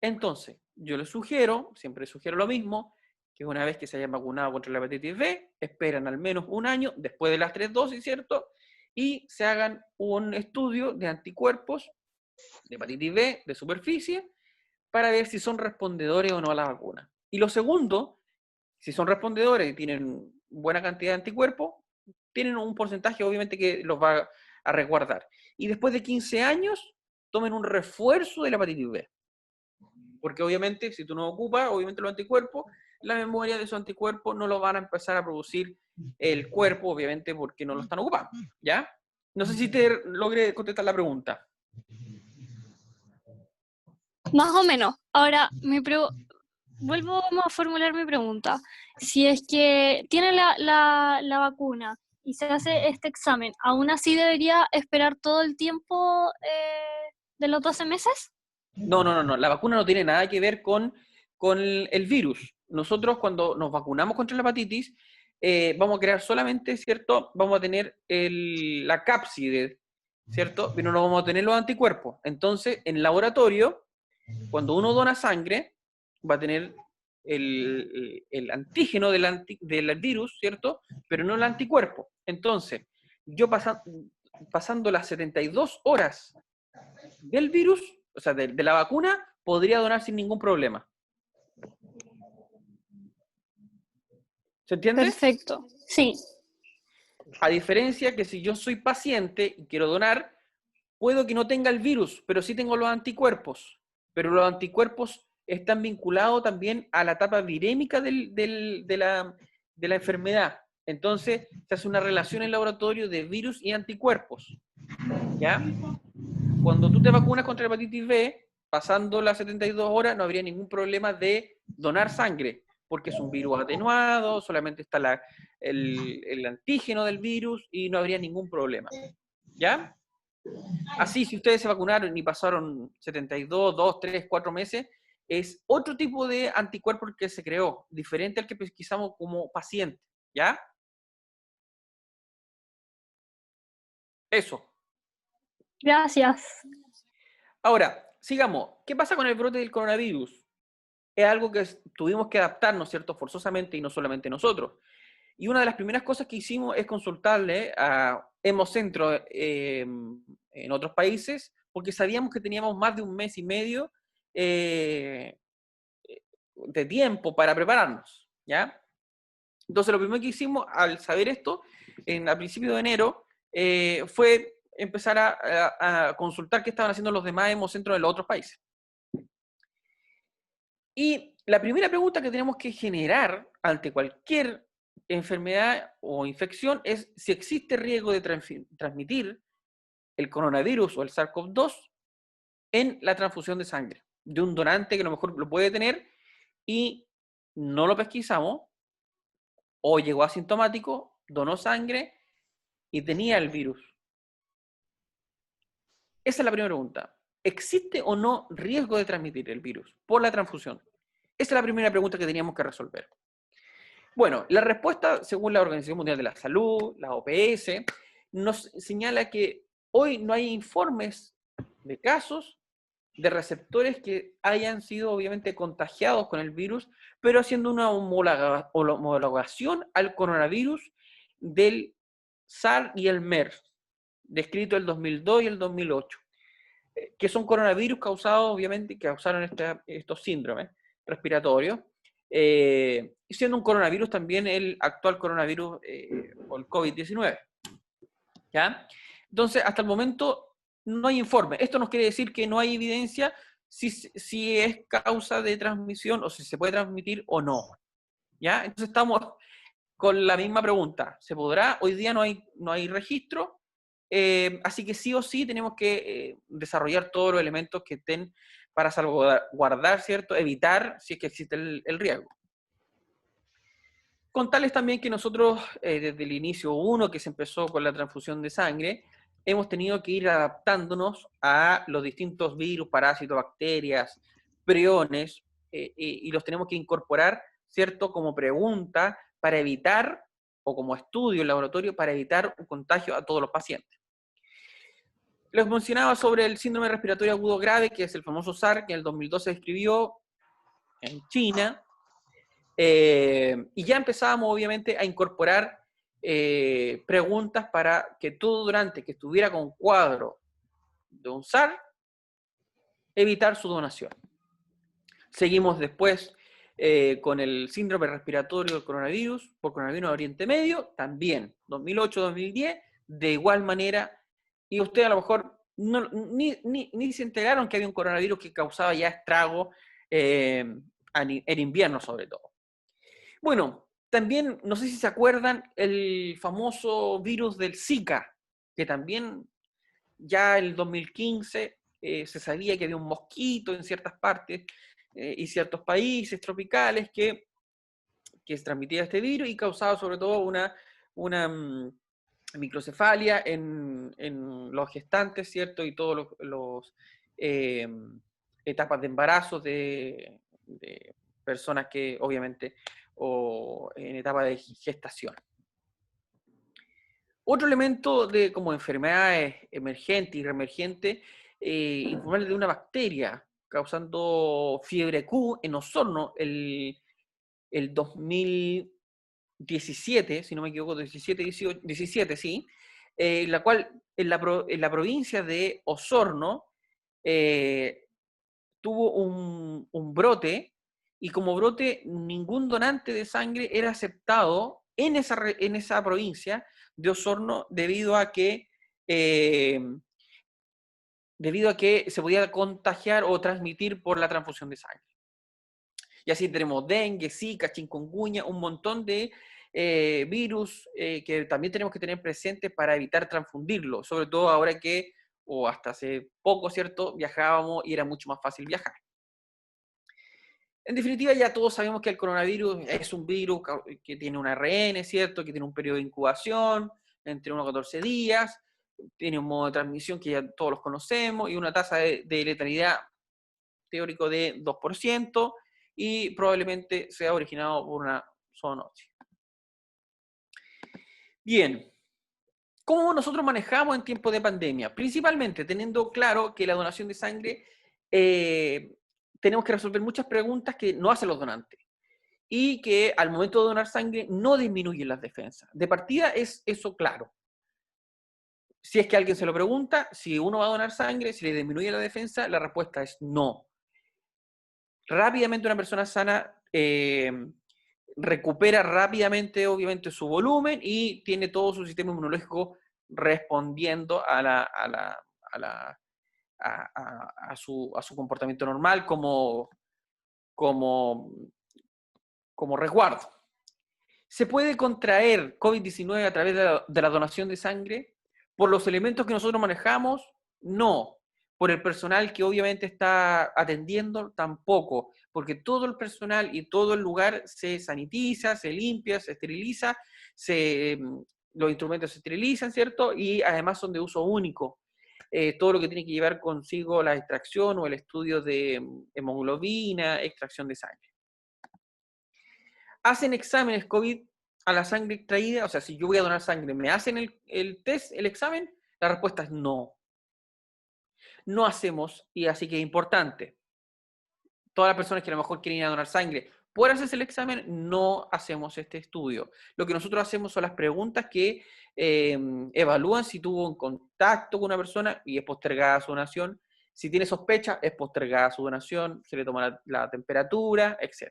Entonces, yo les sugiero, siempre sugiero lo mismo, que una vez que se hayan vacunado contra la hepatitis B, esperan al menos un año después de las 3 dosis, ¿cierto? Y se hagan un estudio de anticuerpos de hepatitis B de superficie para ver si son respondedores o no a la vacuna. Y lo segundo, si son respondedores y tienen buena cantidad de anticuerpos, tienen un porcentaje obviamente que los va a resguardar. Y después de 15 años, tomen un refuerzo de la hepatitis B. Porque obviamente, si tú no ocupas, obviamente los anticuerpos, la memoria de esos anticuerpos no lo van a empezar a producir el cuerpo, obviamente, porque no lo están ocupando, ¿ya? No sé si te logré contestar la pregunta. Más o menos. Ahora, vuelvo a formular mi pregunta. Si es que tiene la vacuna y se hace este examen, ¿aún así debería esperar todo el tiempo de los 12 meses? No. La vacuna no tiene nada que ver con el virus. Nosotros cuando nos vacunamos contra la hepatitis, vamos a crear solamente, ¿cierto? Vamos a tener la cápside, ¿cierto? Pero no vamos a tener los anticuerpos. Entonces, en laboratorio, cuando uno dona sangre, va a tener el antígeno del virus, ¿cierto? Pero no el anticuerpo. Entonces, yo pasando las 72 horas del virus, o sea, de la vacuna, podría donar sin ningún problema. ¿Se entiende? Perfecto. Sí. A diferencia que si yo soy paciente y quiero donar, puedo que no tenga el virus, pero sí tengo los anticuerpos. Pero los anticuerpos están vinculados también a la etapa virémica de la enfermedad. Entonces, se hace una relación en laboratorio de virus y anticuerpos. ¿Ya? Cuando tú te vacunas contra la hepatitis B, pasando las 72 horas, no habría ningún problema de donar sangre, porque es un virus atenuado, solamente está el antígeno del virus y no habría ningún problema. ¿Ya? Así, si ustedes se vacunaron y pasaron 72, 2, 3, 4 meses, es otro tipo de anticuerpo que se creó, diferente al que pesquisamos como paciente. ¿Ya? Eso. Gracias. Ahora, sigamos. ¿Qué pasa con el brote del coronavirus? Es algo que tuvimos que adaptarnos, ¿cierto? Forzosamente, y no solamente nosotros. Y una de las primeras cosas que hicimos es consultarle a Hemocentro en otros países, porque sabíamos que teníamos más de un mes y medio de tiempo para prepararnos, ¿ya? Entonces, lo primero que hicimos al saber esto, a principios de enero, fue empezar a consultar qué estaban haciendo los demás Hemocentros de los otros países. Y la primera pregunta que tenemos que generar ante cualquier enfermedad o infección es si existe riesgo de transmitir el coronavirus o el SARS-CoV-2 en la transfusión de sangre de un donante que a lo mejor lo puede tener y no lo pesquisamos, o llegó asintomático, donó sangre y tenía el virus. Esa es la primera pregunta. ¿Existe o no riesgo de transmitir el virus por la transfusión? Esa es la primera pregunta que teníamos que resolver. Bueno, la respuesta, según la Organización Mundial de la Salud, la OPS, nos señala que hoy no hay informes de casos de receptores que hayan sido obviamente contagiados con el virus, pero haciendo una homologación al coronavirus del SARS y el MERS, descrito el 2002 y el 2008, que son coronavirus causados, obviamente, que causaron estos síndromes respiratorios, siendo un coronavirus también el actual coronavirus o el COVID-19. ¿Ya? Entonces, hasta el momento no hay informe. Esto nos quiere decir que no hay evidencia si es causa de transmisión o si se puede transmitir o no. ¿Ya? Entonces estamos con la misma pregunta. ¿Se podrá? Hoy día no hay registro, así que sí o sí tenemos que desarrollar todos los elementos que estén para salvaguardar, ¿cierto? Evitar si es que existe el riesgo. Contarles también que nosotros, desde el inicio 1 que se empezó con la transfusión de sangre, hemos tenido que ir adaptándonos a los distintos virus, parásitos, bacterias, priones, y los tenemos que incorporar, ¿cierto?, como pregunta para evitar, o como estudio en laboratorio, para evitar un contagio a todos los pacientes. Les mencionaba sobre el síndrome respiratorio agudo grave, que es el famoso SARS, que en el 2012 se describió en China, y ya empezábamos obviamente a incorporar preguntas para que todo donante que estuviera con cuadro de un SARS, evitar su donación. Seguimos después con el síndrome respiratorio del coronavirus, por coronavirus de Oriente Medio, también 2008-2010, de igual manera, y ustedes a lo mejor ni se enteraron que había un coronavirus que causaba ya estrago en invierno sobre todo. Bueno, también, no sé si se acuerdan, el famoso virus del Zika, que también ya en el 2015 se sabía que había un mosquito en ciertas partes y ciertos países tropicales que se transmitía este virus y causaba sobre todo una microcefalia en los gestantes, ¿cierto? Y todos los etapas de embarazo de personas que obviamente o en etapa de gestación. Otro elemento de como enfermedades emergentes y reemergentes, informarles de una bacteria causando fiebre Q en Osorno, el el 2017, si no me equivoco, 17, sí, la cual en la provincia de Osorno tuvo un brote, y como brote ningún donante de sangre era aceptado en esa provincia de Osorno eh, debido a que se podía contagiar o transmitir por la transfusión de sangre. Y así tenemos dengue, zika, chikungunya, un montón de virus que también tenemos que tener presentes para evitar transfundirlo, sobre todo ahora que, o hasta hace poco, ¿cierto?, viajábamos y era mucho más fácil viajar. En definitiva, ya todos sabemos que el coronavirus es un virus que tiene un ARN, ¿cierto?, que tiene un periodo de incubación entre 1 a 14 días, tiene un modo de transmisión que ya todos los conocemos y una tasa de letalidad teórico de 2%, y probablemente sea originado por una zoonosis. Bien, ¿cómo nosotros manejamos en tiempos de pandemia? Principalmente teniendo claro que la donación de sangre tenemos que resolver muchas preguntas que no hacen los donantes y que al momento de donar sangre no disminuyen las defensas. De partida es eso claro. Si es que alguien se lo pregunta, si uno va a donar sangre, si le disminuye la defensa, la respuesta es no. Rápidamente una persona sana recupera rápidamente, obviamente, su volumen y tiene todo su sistema inmunológico respondiendo a su comportamiento normal como resguardo. ¿Se puede contraer COVID-19 a través de la donación de sangre? ¿Por los elementos que nosotros manejamos? No. ¿Por el personal que obviamente está atendiendo? Tampoco. Porque todo el personal y todo el lugar se sanitiza, se limpia, se esteriliza, los instrumentos se esterilizan, ¿cierto? Y además son de uso único. Todo lo que tiene que llevar consigo la extracción o el estudio de hemoglobina, extracción de sangre. ¿Hacen exámenes COVID a la sangre extraída? O sea, si yo voy a donar sangre, ¿me hacen el test, el examen? La respuesta es no. No hacemos, y así que es importante. Todas las personas que a lo mejor quieren ir a donar sangre, por hacerse el examen, no hacemos este estudio. Lo que nosotros hacemos son las preguntas que evalúan si tuvo un contacto con una persona y es postergada su donación. Si tiene sospecha, es postergada su donación, se le toma la temperatura, etc.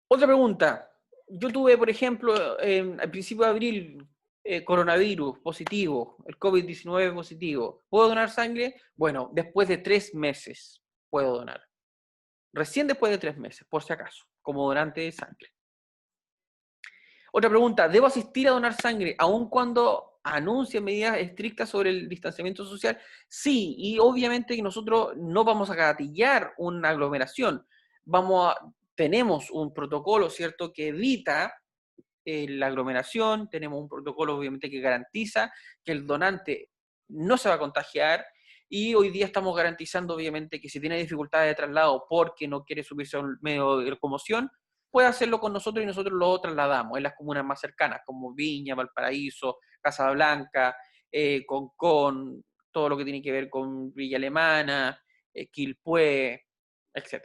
Otra pregunta. Yo tuve, por ejemplo, al principio de abril, coronavirus positivo, el COVID-19 positivo. ¿Puedo donar sangre? Bueno, después de 3 meses puedo donar. Recién después de 3 meses, por si acaso, como donante de sangre. Otra pregunta. ¿Debo asistir a donar sangre aun cuando anuncien medidas estrictas sobre el distanciamiento social? Sí, y obviamente que nosotros no vamos a gatillar una aglomeración. Tenemos un protocolo, ¿cierto?, que evita la aglomeración, tenemos un protocolo obviamente que garantiza que el donante no se va a contagiar, y hoy día estamos garantizando obviamente que si tiene dificultades de traslado porque no quiere subirse a un medio de locomoción, puede hacerlo con nosotros y nosotros lo trasladamos en las comunas más cercanas, como Viña, Valparaíso, Casablanca, Concón, todo lo que tiene que ver con Villa Alemana, Quilpué, etc.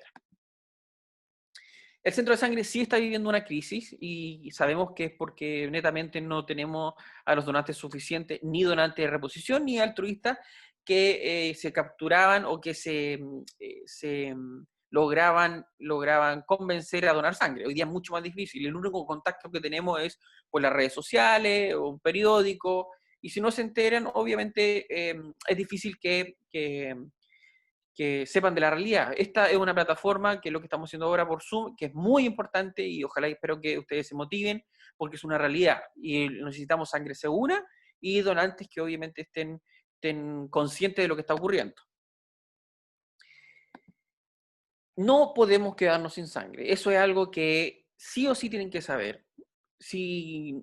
El centro de sangre sí está viviendo una crisis y sabemos que es porque netamente no tenemos a los donantes suficientes, ni donantes de reposición, ni altruistas que se capturaban o que lograban convencer a donar sangre. Hoy día es mucho más difícil. El único contacto que tenemos es por las redes sociales o un periódico, y si no se enteran, obviamente es difícil que sepan de la realidad. Esta es una plataforma que es lo que estamos haciendo ahora por Zoom, que es muy importante y ojalá y espero que ustedes se motiven porque es una realidad y necesitamos sangre segura y donantes que obviamente estén conscientes de lo que está ocurriendo. No podemos quedarnos sin sangre. Eso es algo que sí o sí tienen que saber. Si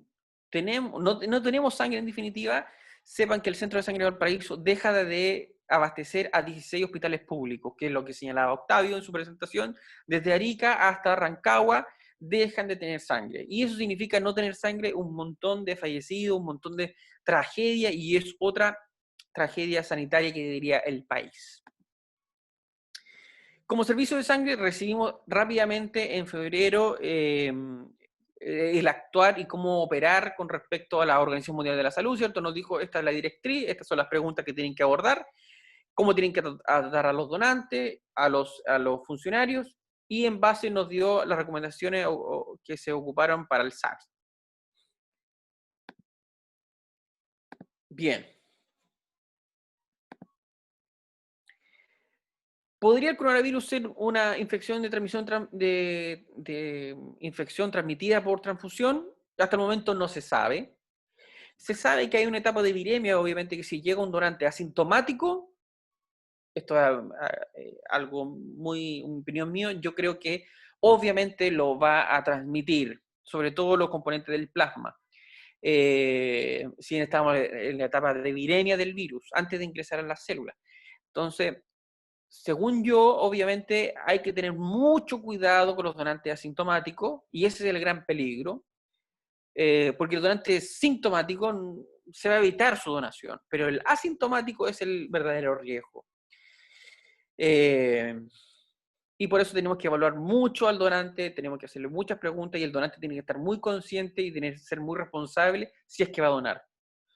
no tenemos sangre en definitiva, sepan que el Centro de Sangre de Valparaíso deja de abastecer a 16 hospitales públicos, que es lo que señalaba Octavio en su presentación. Desde Arica hasta Rancagua dejan de tener sangre. Y eso significa no tener sangre, un montón de fallecidos, un montón de tragedia, y es otra tragedia sanitaria que diría el país. Como servicio de sangre recibimos rápidamente en febrero el actuar y cómo operar con respecto a la Organización Mundial de la Salud, ¿cierto? Nos dijo, esta es la directriz, estas son las preguntas que tienen que abordar, cómo tienen que tratar a los donantes, a los funcionarios, y en base nos dio las recomendaciones que se ocuparon para el SARS. Bien. ¿Podría el coronavirus ser una infección de transmisión de infección transmitida por transfusión? Hasta el momento no se sabe. Se sabe que hay una etapa de viremia, obviamente, que si llega un donante asintomático, esto es algo muy, una opinión mía, yo creo que obviamente lo va a transmitir, sobre todo los componentes del plasma. Si estamos en la etapa de viremia del virus, antes de ingresar a las células. Entonces, según yo, obviamente hay que tener mucho cuidado con los donantes asintomáticos, y ese es el gran peligro, porque el donante sintomático se va a evitar su donación, pero el asintomático es el verdadero riesgo. Y por eso tenemos que evaluar mucho al donante, tenemos que hacerle muchas preguntas, y el donante tiene que estar muy consciente y tiene que ser muy responsable si es que va a donar.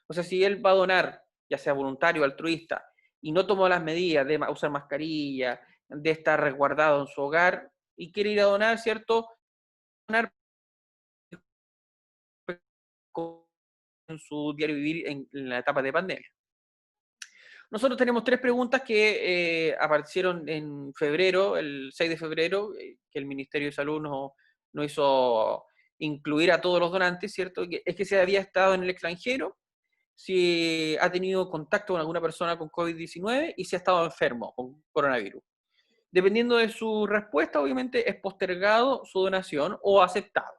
O sea, si él va a donar, ya sea voluntario o altruista, y no tomó las medidas de usar mascarilla, de estar resguardado en su hogar, y quiere ir a donar, ¿cierto? Donar en su diario vivir en la etapa de pandemia. Nosotros tenemos 3 preguntas que aparecieron en febrero, el 6 de febrero, que el Ministerio de Salud nos hizo incluir a todos los donantes, ¿cierto? Es que se había estado en el extranjero, si ha tenido contacto con alguna persona con COVID-19 y si ha estado enfermo con coronavirus. Dependiendo de su respuesta, obviamente es postergado su donación o aceptado.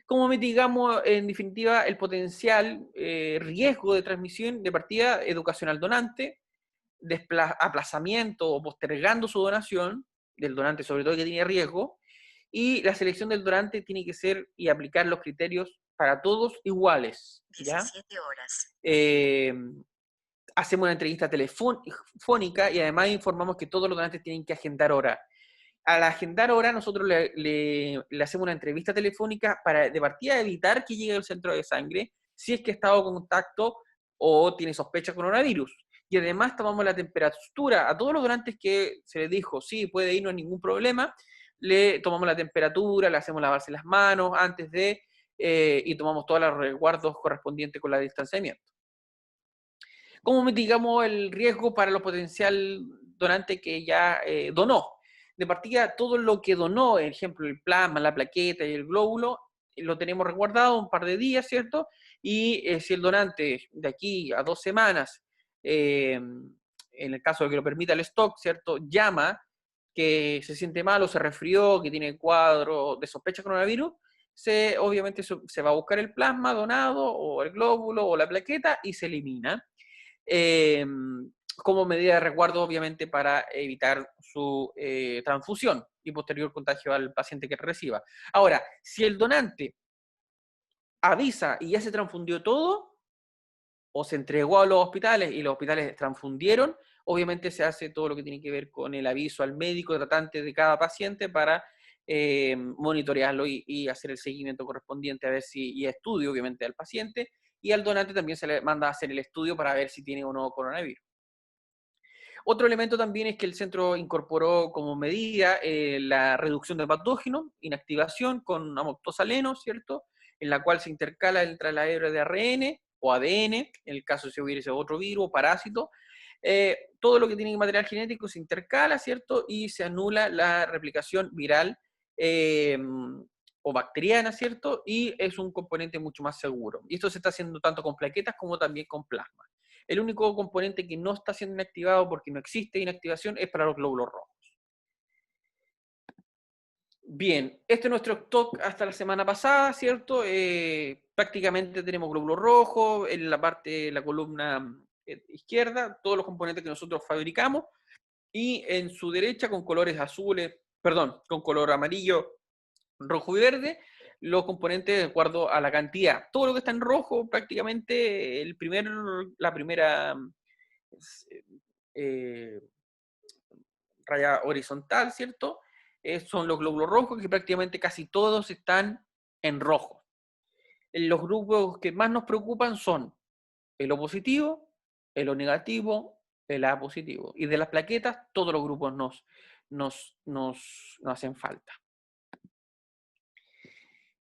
¿Cómo mitigamos, en definitiva, el potencial riesgo de transmisión? De partida, educación al donante, aplazamiento o postergando su donación, del donante sobre todo que tiene riesgo, y la selección del donante tiene que ser y aplicar los criterios para todos iguales, ¿ya? 17 horas. Hacemos una entrevista telefónica y además informamos que todos los donantes tienen que agendar hora. Al agendar hora, nosotros le hacemos una entrevista telefónica para de partida evitar que llegue al centro de sangre si es que ha estado en contacto o tiene sospecha de coronavirus. Y además tomamos la temperatura a todos los donantes que se les dijo, sí, puede ir, no hay ningún problema. Le tomamos la temperatura, le hacemos lavarse las manos antes de, y tomamos todos los resguardos correspondientes con el distanciamiento. ¿Cómo mitigamos el riesgo para los potencial donantes que ya donó? De partida, todo lo que donó, por ejemplo, el plasma, la plaqueta y el glóbulo, lo tenemos resguardado un par de días, ¿cierto? Y si el donante de aquí a 2 semanas, en el caso de que lo permita el stock, ¿cierto? Llama que se siente mal o se resfrió, que tiene cuadro de sospecha de coronavirus, obviamente se va a buscar el plasma donado o el glóbulo o la plaqueta y se elimina. Como medida de resguardo, obviamente, para evitar su transfusión y posterior contagio al paciente que reciba. Ahora, si el donante avisa y ya se transfundió todo, o se entregó a los hospitales y los hospitales transfundieron, obviamente se hace todo lo que tiene que ver con el aviso al médico tratante de cada paciente para monitorearlo y hacer el seguimiento correspondiente a ver si, y estudio, obviamente, al paciente, y al donante también se le manda a hacer el estudio para ver si tiene o no coronavirus. Otro elemento también es que el centro incorporó como medida la reducción de patógenos, inactivación con amoxicileno, ¿cierto? En la cual se intercala el trasladero de ARN o ADN, en el caso de si hubiese otro virus o parásito. Todo lo que tiene material genético se intercala, ¿cierto? Y se anula la replicación viral o bacteriana, ¿cierto? Y es un componente mucho más seguro. Y esto se está haciendo tanto con plaquetas como también con plasma. El único componente que no está siendo inactivado porque no existe inactivación es para los glóbulos rojos. Bien, este es nuestro stock hasta la semana pasada, ¿cierto? Prácticamente tenemos glóbulos rojos en la parte de la columna izquierda, todos los componentes que nosotros fabricamos, y en su derecha con colores azules, perdón, con color amarillo, rojo y verde, los componentes de acuerdo a la cantidad. Todo lo que está en rojo, prácticamente la primera raya horizontal, ¿cierto? Son los glóbulos rojos, que prácticamente casi todos están en rojo. Los grupos que más nos preocupan son el O positivo, el O negativo, el A positivo. Y de las plaquetas, todos los grupos nos hacen falta.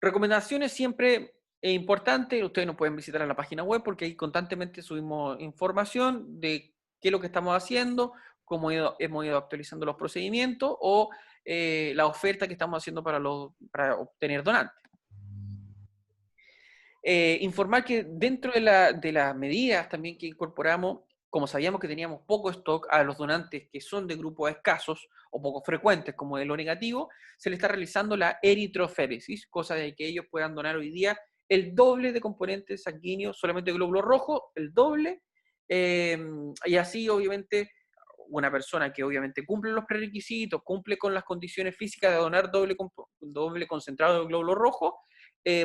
Recomendaciones siempre importantes, ustedes nos pueden visitar en la página web porque ahí constantemente subimos información de qué es lo que estamos haciendo, cómo hemos ido actualizando los procedimientos o la oferta que estamos haciendo para obtener donantes. Informar que dentro de las medidas también que incorporamos, como sabíamos que teníamos poco stock a los donantes que son de grupos escasos o poco frecuentes, como el O negativo, se le está realizando la eritroféresis, cosa de que ellos puedan donar hoy día el doble de componentes sanguíneos, solamente glóbulos rojos, el doble, y así obviamente una persona que obviamente cumple los prerequisitos, cumple con las condiciones físicas de donar doble concentrado de glóbulos rojos,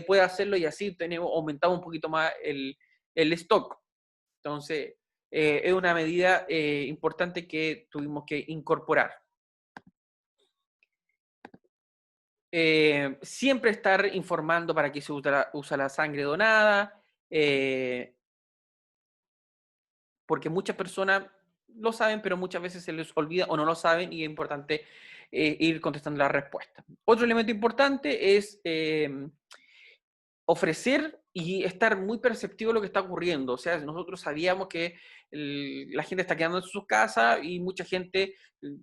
puede hacerlo y así aumentamos un poquito más el stock. Entonces, es una medida importante que tuvimos que incorporar. Siempre estar informando para qué se usa la sangre donada, porque muchas personas lo saben, pero muchas veces se les olvida o no lo saben y es importante ir contestando la respuesta. Otro elemento importante es ofrecer y estar muy perceptivo de lo que está ocurriendo. O sea, nosotros sabíamos que la gente está quedando en sus casas y mucha gente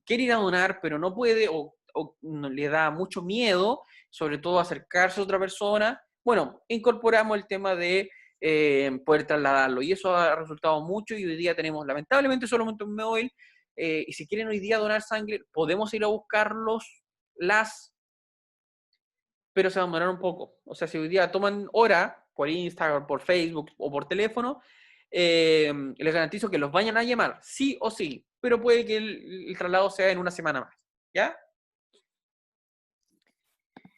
quiere ir a donar, pero no puede o le da mucho miedo, sobre todo acercarse a otra persona. Bueno, incorporamos el tema de poder trasladarlo y eso ha resultado mucho y hoy día tenemos lamentablemente solamente un móvil y si quieren hoy día donar sangre, podemos ir a buscarlos, pero se va a demorar un poco. O sea, si hoy día toman hora por Instagram, por Facebook o por teléfono, les garantizo que los vayan a llamar, sí o sí, pero puede que el traslado sea en una semana más, ¿ya?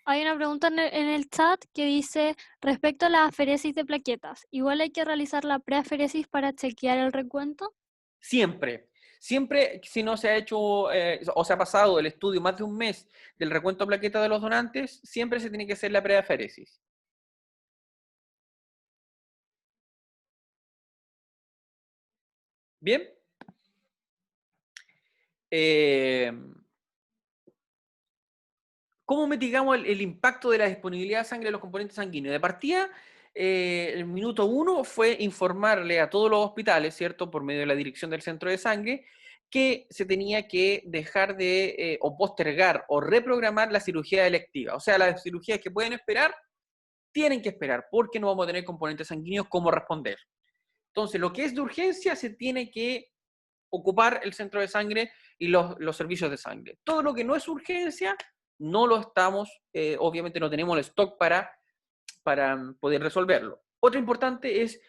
Hay una pregunta en el chat que dice, respecto a la aferesis de plaquetas, ¿igual hay que realizar la preaferesis para chequear el recuento? Siempre. Siempre, si no se ha hecho o se ha pasado el estudio más de un mes del recuento de plaquetas de los donantes, siempre se tiene que hacer la preaferesis. ¿Bien? ¿Cómo mitigamos el impacto de la disponibilidad de sangre de los componentes sanguíneos? De partida, el minuto 1 fue informarle a todos los hospitales, ¿cierto? Por medio de la dirección del centro de sangre, que se tenía que dejar de, o postergar, o reprogramar la cirugía electiva. O sea, las cirugías que pueden esperar, tienen que esperar, porque no vamos a tener componentes sanguíneos como responder. Entonces, lo que es de urgencia se tiene que ocupar el centro de sangre y los servicios de sangre. Todo lo que no es urgencia, no lo estamos, obviamente no tenemos el stock para poder resolverlo. Otro importante es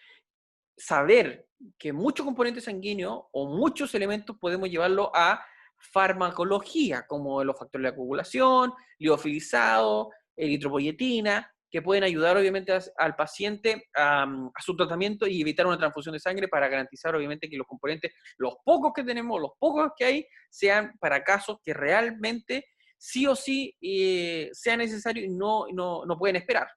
saber que muchos componentes sanguíneos o muchos elementos podemos llevarlo a farmacología, como los factores de coagulación, liofilizado, eritropoyetina, que pueden ayudar obviamente al paciente a su tratamiento y evitar una transfusión de sangre para garantizar obviamente que los componentes, los pocos que tenemos, los pocos que hay, sean para casos que realmente sí o sí sea necesario y no pueden esperar.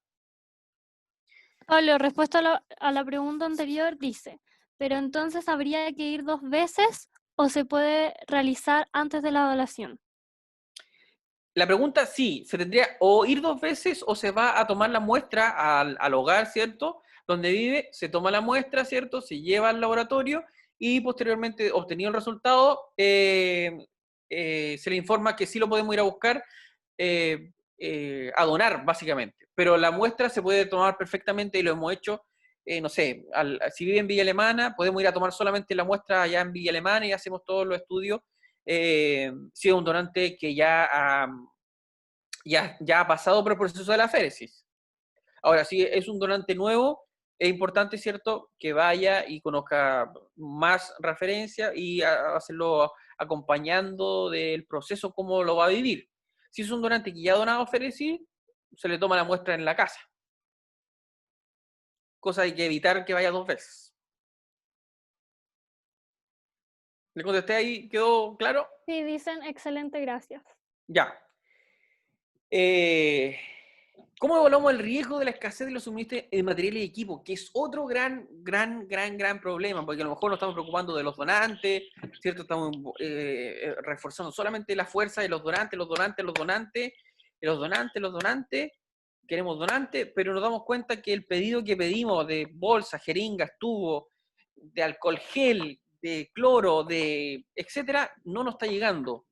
Pablo, respuesta a la pregunta anterior dice, ¿pero entonces habría que ir 2 veces o se puede realizar antes de la donación? La pregunta sí, se tendría o ir 2 veces o se va a tomar la muestra al hogar, ¿cierto? Donde vive, se toma la muestra, ¿cierto? Se lleva al laboratorio y posteriormente, obtenido el resultado, se le informa que sí lo podemos ir a buscar a donar, básicamente. Pero la muestra se puede tomar perfectamente y lo hemos hecho, no sé, si vive en Villa Alemana, podemos ir a tomar solamente la muestra allá en Villa Alemana y hacemos todos los estudios. Si es un donante que ya ha pasado por el proceso de la féresis. Ahora, si es un donante nuevo, es importante, ¿cierto?, que vaya y conozca más referencia y hacerlo acompañando del proceso, cómo lo va a vivir. Si es un donante que ya ha donado féresis, se le toma la muestra en la casa. Cosa hay que evitar que vaya 2 veces. ¿Le contesté ahí? ¿Quedó claro? Sí, dicen excelente, gracias. Ya. ¿Cómo evaluamos el riesgo de la escasez de los suministros de materiales y equipos? Que es otro gran problema, porque a lo mejor nos estamos preocupando de los donantes, ¿cierto? Estamos reforzando solamente la fuerza de los donantes, queremos donantes, pero nos damos cuenta que el pedido que pedimos de bolsas, jeringas, tubos, de alcohol gel, de cloro, de etcétera, no nos está llegando.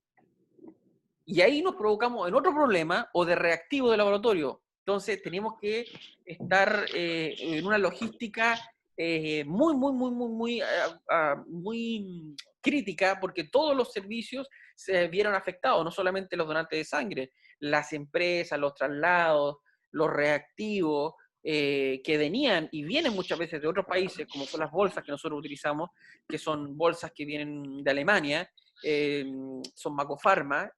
Y ahí nos provocamos en otro problema o de reactivo de laboratorio. Entonces tenemos que estar en una logística muy crítica, porque todos los servicios se vieron afectados, no solamente los donantes de sangre, las empresas, los traslados, los reactivos que venían y vienen muchas veces de otros países, como son las bolsas que nosotros utilizamos, que son bolsas que vienen de Alemania, son Macofarma.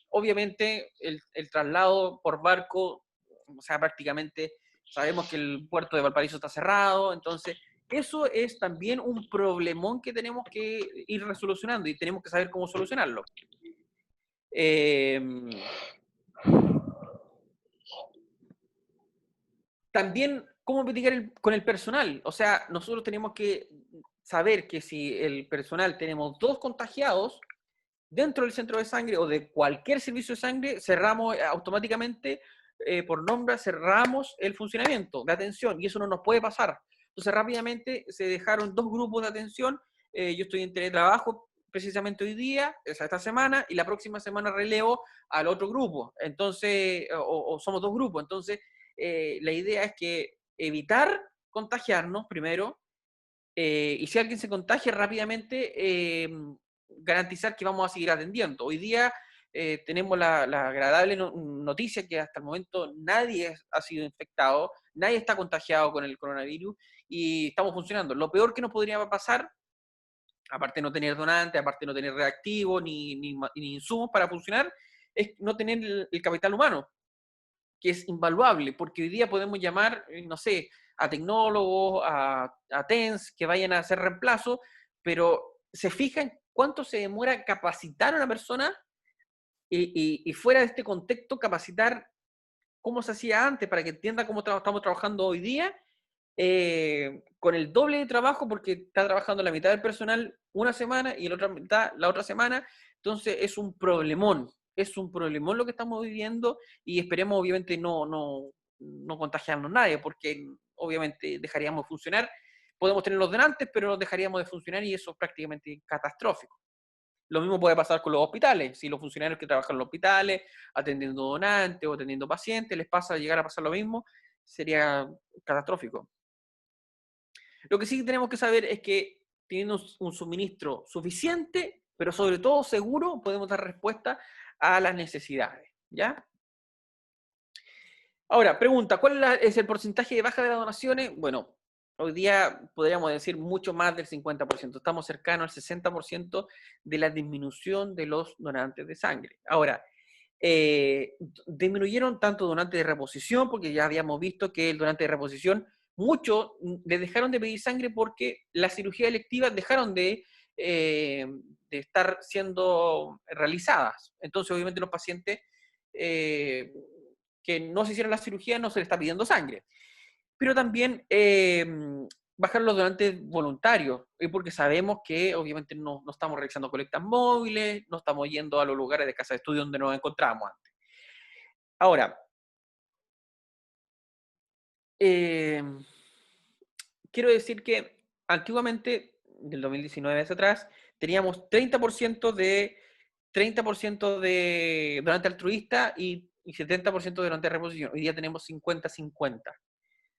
Obviamente el traslado por barco, o sea, prácticamente sabemos que el puerto de Valparaíso está cerrado, entonces eso es también un problemón que tenemos que ir resolucionando y tenemos que saber cómo solucionarlo. También cómo mitigar con el personal, o sea, nosotros tenemos que saber que si el personal tenemos 2 contagiados dentro del centro de sangre o de cualquier servicio de sangre, cerramos automáticamente, por nombre, cerramos el funcionamiento de atención y eso no nos puede pasar. Entonces rápidamente se dejaron 2 grupos de atención, yo estoy en teletrabajo precisamente hoy día, esta semana, y la próxima semana relevo al otro grupo, entonces, o somos 2 grupos, entonces la idea es que evitar contagiarnos primero, y si alguien se contagia rápidamente, garantizar que vamos a seguir atendiendo. Hoy día tenemos la agradable noticia que hasta el momento nadie ha sido infectado, nadie está contagiado con el coronavirus y estamos funcionando. Lo peor que nos podría pasar, aparte de no tener donantes, aparte de no tener reactivos ni insumos para funcionar, es no tener el capital humano, que es invaluable, porque hoy día podemos llamar, no sé, a tecnólogos, a TENS, que vayan a hacer reemplazo, pero se fijan cuánto se demora capacitar a una persona y fuera de este contexto capacitar cómo se hacía antes para que entienda cómo estamos trabajando hoy día, con el doble de trabajo porque está trabajando la mitad del personal una semana y la otra mitad la otra semana, entonces es un problemón lo que estamos viviendo y esperemos obviamente no contagiarnos nadie porque obviamente dejaríamos de funcionar, podemos tener los donantes pero dejaríamos de funcionar y eso es prácticamente catastrófico. Lo mismo puede pasar con los hospitales. Si los funcionarios que trabajan en los hospitales, atendiendo donantes o atendiendo pacientes, llegar a pasar lo mismo, sería catastrófico. Lo que sí tenemos que saber es que teniendo un suministro suficiente, pero sobre todo seguro, podemos dar respuesta a las necesidades, ¿ya? Ahora, pregunta, ¿cuál es el porcentaje de baja de las donaciones? Bueno, hoy día podríamos decir mucho más del 50%. Estamos cercanos al 60% de la disminución de los donantes de sangre. Ahora, disminuyeron tanto donantes de reposición, porque ya habíamos visto que el donante de reposición, muchos les dejaron de pedir sangre porque las cirugías electivas dejaron de estar siendo realizadas. Entonces, obviamente, los pacientes que no se hicieron la cirugía no se les está pidiendo sangre. Pero también bajar los donantes voluntarios, porque sabemos que obviamente no estamos realizando colectas móviles, no estamos yendo a los lugares de casa de estudio donde nos encontrábamos antes. Ahora, quiero decir que antiguamente, del 2019 hacia atrás, teníamos 30% de donante altruista y 70% de donante de reposición. Hoy día tenemos 50-50.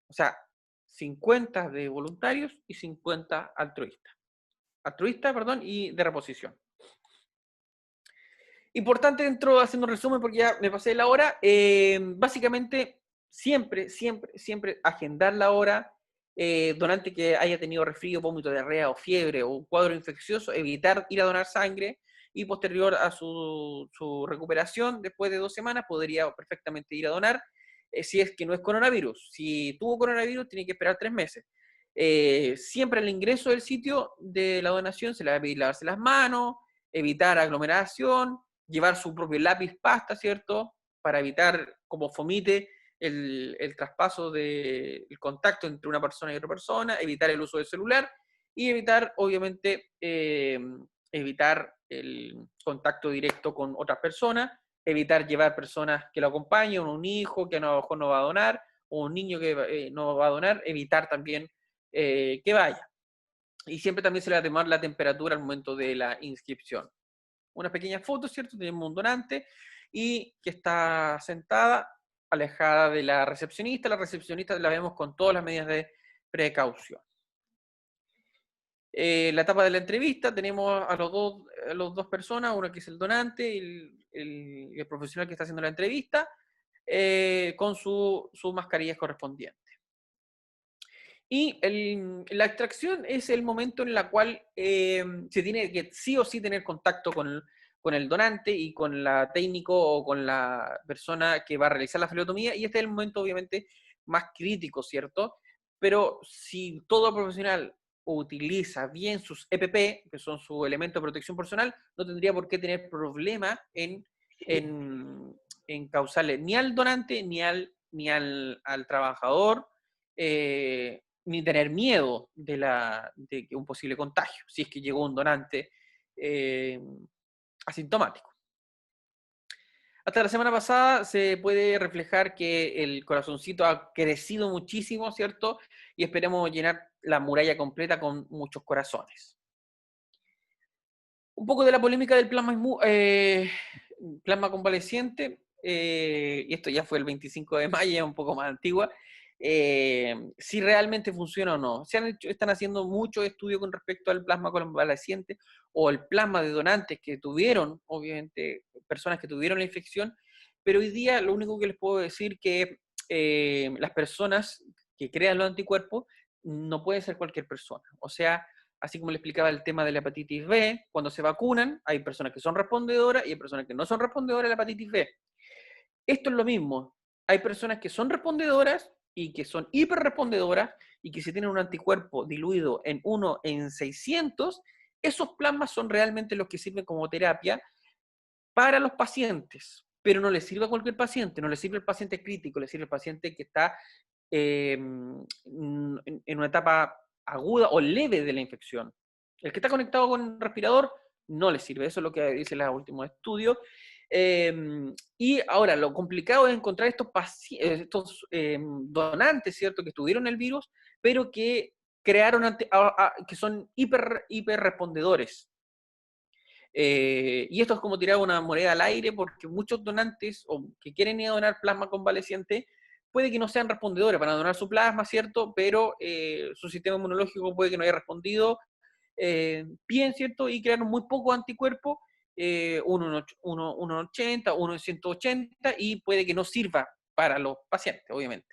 O sea, 50 de voluntarios y 50 altruistas. Y de reposición. Importante haciendo un resumen porque ya me pasé la hora, básicamente siempre agendar la hora, donante que haya tenido resfrío, vómito, diarrea o fiebre o un cuadro infeccioso, evitar ir a donar sangre y posterior a su recuperación, después de 2 semanas, podría perfectamente ir a donar, si es que no es coronavirus. Si tuvo coronavirus, tiene que esperar 3 meses. Siempre al ingreso del sitio de la donación se le va a pedir lavarse las manos, evitar aglomeración, llevar su propio lápiz pasta, ¿cierto? Para evitar, como fomite, el traspaso del contacto entre una persona y otra persona, evitar el uso del celular y evitar, obviamente, evitar el contacto directo con otras personas, evitar llevar personas que lo acompañen, un hijo que a lo mejor no va a donar, o un niño que no va a donar, evitar también que vaya. Y siempre también se le va a tomar la temperatura al momento de la inscripción. Una pequeña foto, ¿cierto? Tenemos un donante y que está sentada, alejada de la recepcionista. La recepcionista la vemos con todas las medidas de precaución. La etapa de la entrevista, tenemos a los dos personas, uno que es el donante y el profesional que está haciendo la entrevista, con sus mascarillas correspondientes. Y la extracción es el momento en el cual se tiene que sí o sí tener contacto con el donante y con la técnico o con la persona que va a realizar la fleotomía, y este es el momento obviamente más crítico, ¿cierto? Pero si todo profesional utiliza bien sus EPP, que son su elemento de protección personal, no tendría por qué tener problema en causarle ni al donante ni al trabajador, ni tener miedo de un posible contagio, si es que llegó un donante asintomático. Hasta la semana pasada se puede reflejar que el corazoncito ha crecido muchísimo, ¿cierto? Y esperemos llenar la muralla completa con muchos corazones. Un poco de la polémica del plasma convaleciente, y esto ya fue el 25 de mayo, ya un poco más antigua, si realmente funciona o no. Están haciendo muchos estudios con respecto al plasma convaleciente o el plasma de donantes que tuvieron, obviamente, personas que tuvieron la infección, pero hoy día lo único que les puedo decir que las personas que crean los anticuerpos no puede ser cualquier persona. O sea, así como le explicaba el tema de la hepatitis B, cuando se vacunan, hay personas que son respondedoras y hay personas que no son respondedoras de la hepatitis B. Esto es lo mismo. Hay personas que son respondedoras y que son hiperrespondedoras y que si tienen un anticuerpo diluido en 1 en 600, esos plasmas son realmente los que sirven como terapia para los pacientes, pero no les sirve a cualquier paciente, no les sirve al paciente crítico, les sirve al paciente que está en una etapa aguda o leve de la infección. El que está conectado con un respirador no le sirve, eso es lo que dice el último estudio. Y ahora, lo complicado es encontrar estos donantes, ¿cierto?, que tuvieron el virus, pero que crearon, que son hiper respondedores. Y esto es como tirar una moneda al aire, porque muchos donantes o que quieren ir a donar plasma convaleciente puede que no sean respondedores para donar su plasma, ¿cierto? Pero su sistema inmunológico puede que no haya respondido bien, ¿cierto? Y crearon muy pocos anticuerpos, uno en 80, uno en 180, y puede que no sirva para los pacientes, obviamente.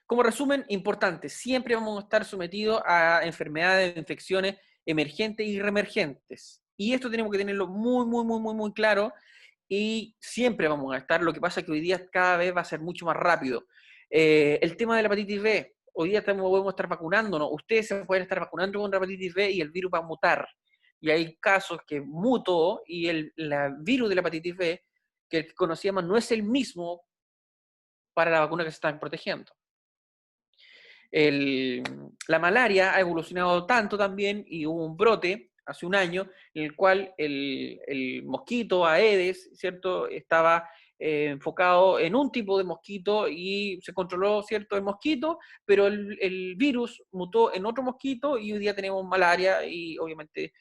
Como resumen, importante, siempre vamos a estar sometidos a enfermedades, infecciones emergentes y reemergentes. Y esto tenemos que tenerlo muy claro, y siempre vamos a estar. Lo que pasa es que hoy día cada vez va a ser mucho más rápido. El tema de la hepatitis B, hoy día podemos estar vacunándonos. Ustedes se pueden estar vacunando contra la hepatitis B y el virus va a mutar. Y hay casos que mutó y el virus de la hepatitis B, que el que conocíamos, no es el mismo para la vacuna que se están protegiendo. La malaria ha evolucionado tanto también, y hubo un brote hace un año en el cual el mosquito Aedes, ¿cierto?, estaba enfocado en un tipo de mosquito y se controló, ¿cierto?, el mosquito, pero el virus mutó en otro mosquito y hoy día tenemos malaria y obviamente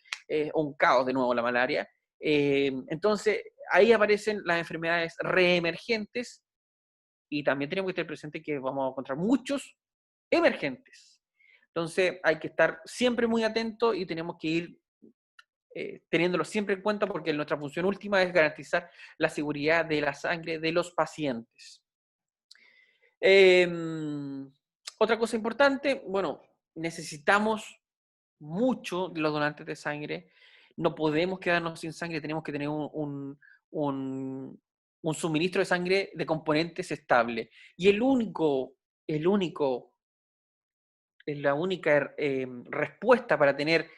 un caos de nuevo la malaria. Entonces ahí aparecen las enfermedades reemergentes, y también tenemos que tener presente que vamos a encontrar muchos emergentes. Entonces hay que estar siempre muy atentos y tenemos que ir teniéndolo siempre en cuenta, porque nuestra función última es garantizar la seguridad de la sangre de los pacientes. Otra cosa importante, bueno, necesitamos mucho de los donantes de sangre. No podemos quedarnos sin sangre, tenemos que tener un suministro de sangre de componentes estable. Y el único respuesta para tener,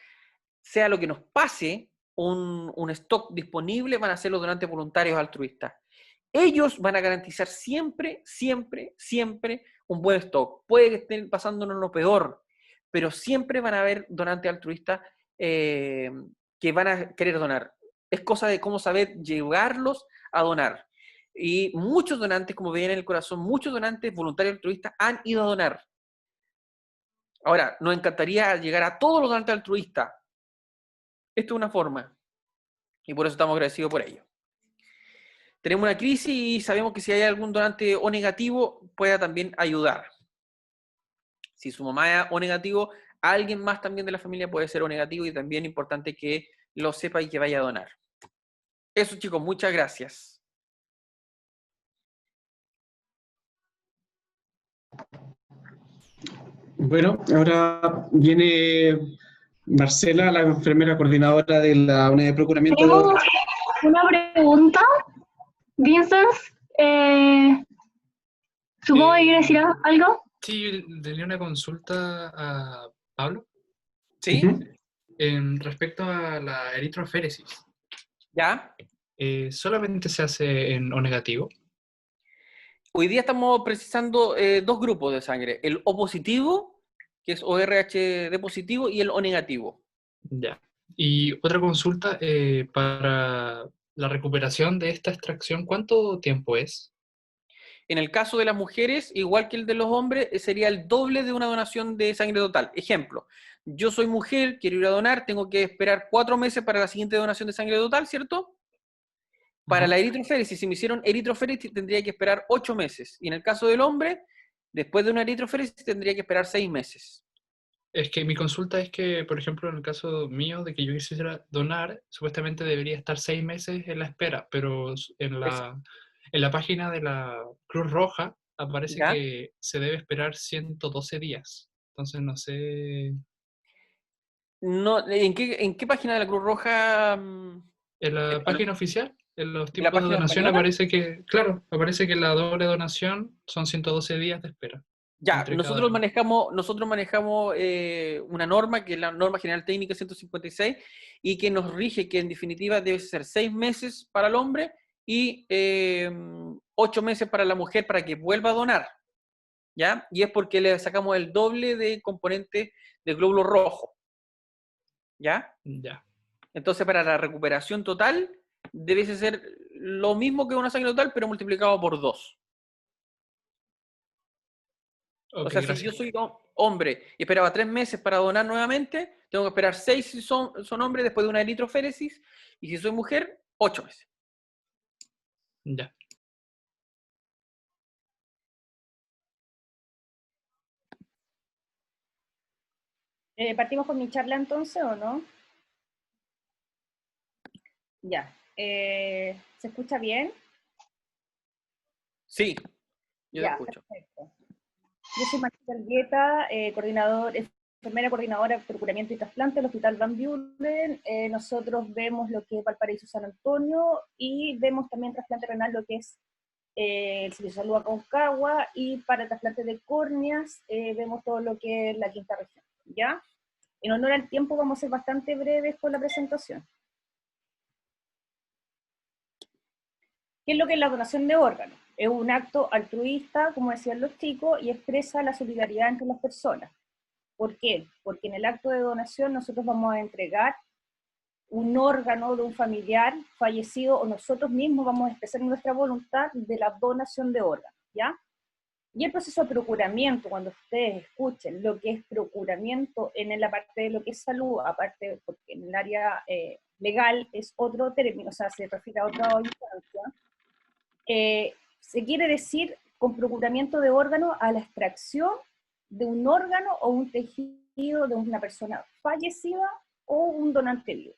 sea lo que nos pase, un stock disponible, van a ser los donantes voluntarios altruistas. Ellos van a garantizar siempre, siempre, siempre un buen stock. Puede que estén pasándonos lo peor, pero siempre van a haber donantes altruistas que van a querer donar. Es cosa de cómo saber llevarlos a donar. Y muchos donantes, como veían en el corazón, muchos donantes voluntarios altruistas han ido a donar. Ahora, nos encantaría llegar a todos los donantes altruistas. Esto es una forma. Y por eso estamos agradecidos por ello. Tenemos una crisis y sabemos que si hay algún donante O negativo, pueda también ayudar. Si su mamá es O negativo, alguien más también de la familia puede ser O negativo y también es importante que lo sepa y que vaya a donar. Eso, chicos, muchas gracias. Bueno, ahora viene Marcela, la enfermera coordinadora de la unidad de procuramiento de Tengo órganos. una pregunta, Vincent. Supongo que quiere decir algo. Sí, yo tenía una consulta a Pablo ¿Sí? respecto a la eritroféresis. ¿Ya? ¿Solamente se hace en O negativo? Hoy día estamos precisando dos grupos de sangre. El O positivo, que es ORHD positivo, y el O negativo. Ya. Y otra consulta, para la recuperación de esta extracción, ¿cuánto tiempo es? En el caso de las mujeres, igual que el de los hombres, sería el doble de una donación de sangre total. Ejemplo, yo soy mujer, quiero ir a donar, tengo que esperar 4 meses para la siguiente donación de sangre total, ¿cierto? Para la eritroféresis, si me hicieron eritroféresis, tendría que esperar 8 meses. Y en el caso del hombre, después de una eritroféresis, tendría que esperar 6 meses. Es que mi consulta es que, por ejemplo, en el caso mío de que yo quisiera donar, supuestamente debería estar 6 meses en la espera, pero en la página de la Cruz Roja aparece ¿Ya? que se debe esperar 112 días. Entonces no sé. No, ¿en qué página de la Cruz Roja? En la página oficial, en los ¿En la tipos de página donación española? aparece que, claro, aparece que la doble donación son 112 días de espera. Ya, entre nosotros cada- manejamos una norma, que es la norma general técnica 156, y que nos rige que en definitiva debe ser 6 meses para el hombre y 8 meses para la mujer para que vuelva a donar, ¿ya? Y es porque le sacamos el doble de componente de glóbulo rojo, ¿ya? Ya. Entonces para la recuperación total debe ser lo mismo que una sangre total, pero multiplicado por 2. Ok, O sea, si gracias. yo soy hombre y esperaba 3 meses para donar nuevamente, tengo que esperar 6 si son hombres después de una eritroféresis, y si soy mujer, 8 meses. Ya. ¿Partimos con mi charla entonces o no? Ya. ¿Se escucha bien? Sí, yo te Ya, escucho. perfecto. Yo soy Marcela Argueta, enfermera coordinadora de procuramiento y trasplante del Hospital Van Buren. Nosotros vemos lo que es Valparaíso San Antonio y vemos también trasplante renal, lo que es el Servicio de Salud Aconcagua, y para trasplante de córneas vemos todo lo que es la quinta región, ¿ya? En honor al tiempo vamos a ser bastante breves con la presentación. ¿Qué es lo que es la donación de órganos? Es un acto altruista, como decían los chicos, y expresa la solidaridad entre las personas. ¿Por qué? Porque en el acto de donación nosotros vamos a entregar un órgano de un familiar fallecido, o nosotros mismos vamos a expresar nuestra voluntad de la donación de órganos, ¿ya? Y el proceso de procuramiento, cuando ustedes escuchen lo que es procuramiento en la parte de lo que es salud, aparte porque en el área legal es otro término, o sea, se refiere a otra instancia, se quiere decir con procuramiento de órganos a la extracción de un órgano o un tejido de una persona fallecida o un donante vivo.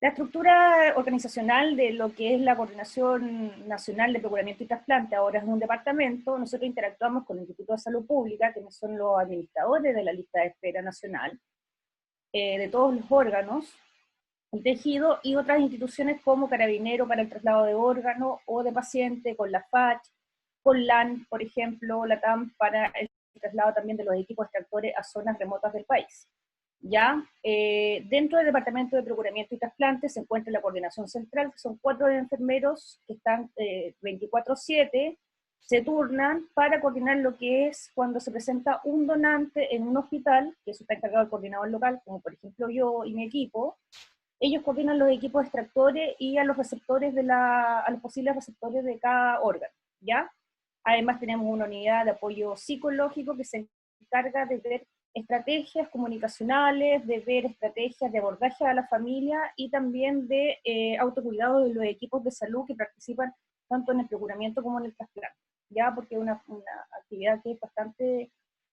La estructura organizacional de lo que es la Coordinación Nacional de Procuramiento y Trasplante, ahora es un departamento. Nosotros interactuamos con el Instituto de Salud Pública, que son los administradores de la lista de espera nacional, de todos los órganos, el tejido, y otras instituciones como Carabinero para el traslado de órganos o de paciente, con la FACH, con LAN, por ejemplo, LATAM, para el traslado también de los equipos extractores a zonas remotas del país. ¿Ya? Dentro del Departamento de Procuramiento y Trasplantes se encuentra la Coordinación Central, que son 4 enfermeros que están 24/7, se turnan para coordinar lo que es cuando se presenta un donante en un hospital, que eso está encargado el coordinador local, como por ejemplo yo y mi equipo. Ellos coordinan los equipos extractores y a los receptores a los posibles receptores de cada órgano, ¿ya? Además tenemos una unidad de apoyo psicológico que se encarga de ver estrategias comunicacionales, de ver estrategias de abordaje a la familia y también de autocuidado de los equipos de salud que participan tanto en el procuramiento como en el trasplante, ya, porque es una actividad que es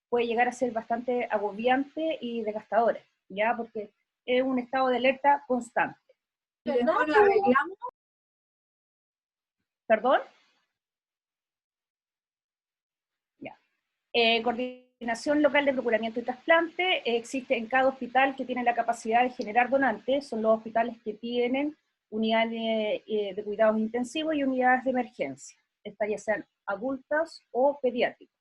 puede llegar a ser bastante agobiante y desgastadora, ya, porque es un estado de alerta constante. ¿Perdón? Ya. Coordinación local de procuramiento y trasplante existe en cada hospital que tiene la capacidad de generar donantes, son los hospitales que tienen unidades de cuidados intensivos y unidades de emergencia, estas ya sean adultas o pediátricas.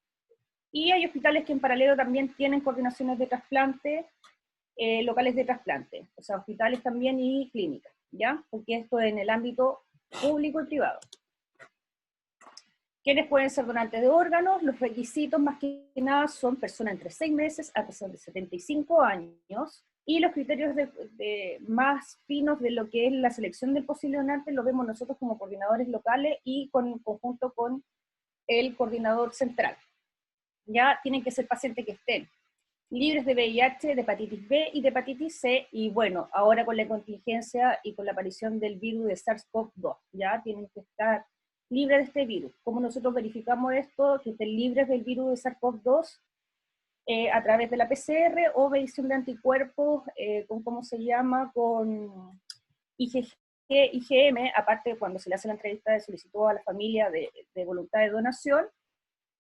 Y hay hospitales que en paralelo también tienen coordinaciones de trasplante, locales de trasplante, o sea, hospitales también y clínicas, ¿ya? Porque esto es en el ámbito público y privado. ¿Quiénes pueden ser donantes de órganos? Los requisitos más que nada son personas entre 6 meses a personas de 75 años, y los criterios más finos de lo que es la selección del posible donante lo vemos nosotros como coordinadores locales y en conjunto con el coordinador central. Ya tienen que ser pacientes que estén libres de VIH, de hepatitis B y de hepatitis C, y bueno, ahora con la contingencia y con la aparición del virus de SARS-CoV-2, ya tienen que estar libres de este virus. ¿Cómo nosotros verificamos esto? Que estén libres del virus de SARS-CoV-2 a través de la PCR o medición de anticuerpos, ¿cómo se llama? Con IgM, aparte cuando se le hace la entrevista de solicitud a la familia de voluntad de donación.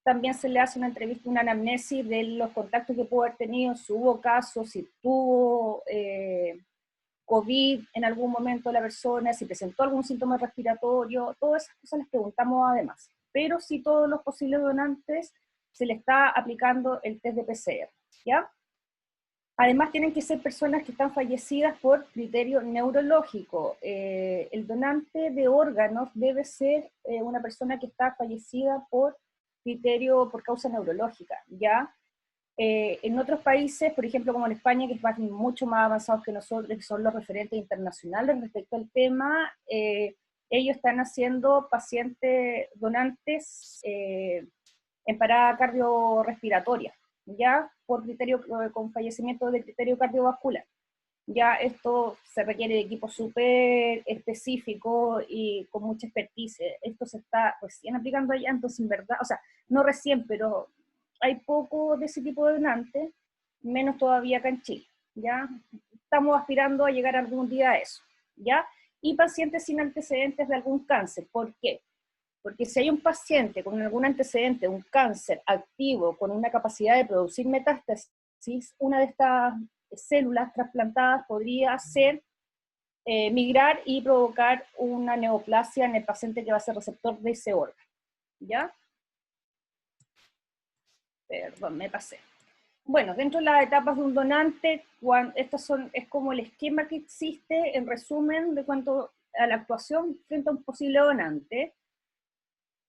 También se le hace una entrevista, una anamnesis de los contactos que pudo haber tenido, si hubo casos, si tuvo COVID en algún momento la persona, si presentó algún síntoma respiratorio, todas esas cosas les preguntamos además. Pero si todos los posibles donantes se le está aplicando el test de PCR, ¿ya? Además tienen que ser personas que están fallecidas por criterio neurológico. El donante de órganos debe ser una persona que está fallecida por causa neurológica, ¿ya? En otros países, por ejemplo como en España, que es mucho más avanzados que nosotros, que son los referentes internacionales respecto al tema, ellos están haciendo pacientes donantes en parada cardiorrespiratoria, ya por criterio, con fallecimiento de criterio cardiovascular. Ya esto se requiere de equipo súper específico y con mucha expertise. Esto se está recién aplicando allá, entonces en verdad, o sea, no recién, pero hay poco de ese tipo de donantes, menos todavía acá en Chile, ¿ya? Estamos aspirando a llegar algún día a eso, ¿ya? Y pacientes sin antecedentes de algún cáncer. ¿Por qué? Porque si hay un paciente con algún antecedente, un cáncer activo, con una capacidad de producir metástasis, una de estas células trasplantadas podría migrar y provocar una neoplasia en el paciente que va a ser receptor de ese órgano, ¿ya? Perdón, me pasé. Bueno, dentro de las etapas de un donante, es como el esquema que existe, en resumen, de cuanto a la actuación frente a un posible donante.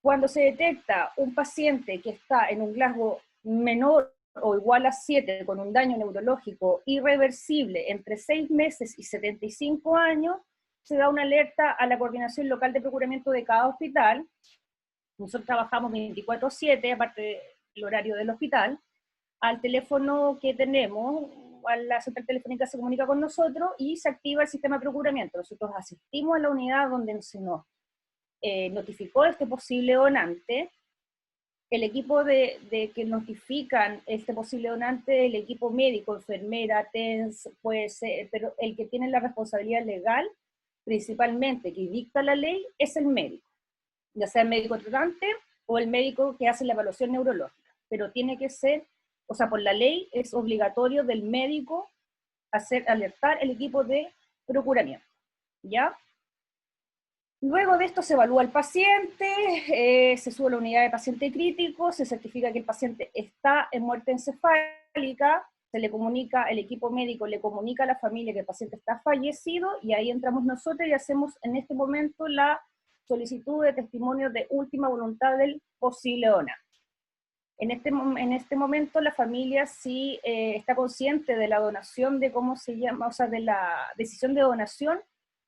Cuando se detecta un paciente que está en un Glasgow menor o igual a 7 con un daño neurológico irreversible entre 6 meses y 75 años, se da una alerta a la coordinación local de procuramiento de cada hospital. Nosotros trabajamos 24/7, aparte del horario del hospital, al teléfono que tenemos, a la central telefónica se comunica con nosotros y se activa el sistema de procuramiento. Nosotros asistimos a la unidad donde se nos notificó este posible donante. El equipo de que notifican este posible donante, el equipo médico, enfermera, TENS, puede ser, pero el que tiene la responsabilidad legal, principalmente, que dicta la ley, es el médico, ya sea el médico tratante o el médico que hace la evaluación neurológica, pero tiene que ser, o sea, por la ley es obligatorio del médico alertar el equipo de procuramiento, ¿ya? Luego de esto se evalúa al paciente, se sube a la unidad de paciente crítico, se certifica que el paciente está en muerte encefálica, se le comunica, el equipo médico le comunica a la familia que el paciente está fallecido, y ahí entramos nosotros y hacemos en este momento la solicitud de testimonio de última voluntad del posible donante. En este momento la familia sí está consciente de la donación, de cómo se llama, o sea, de la decisión de donación,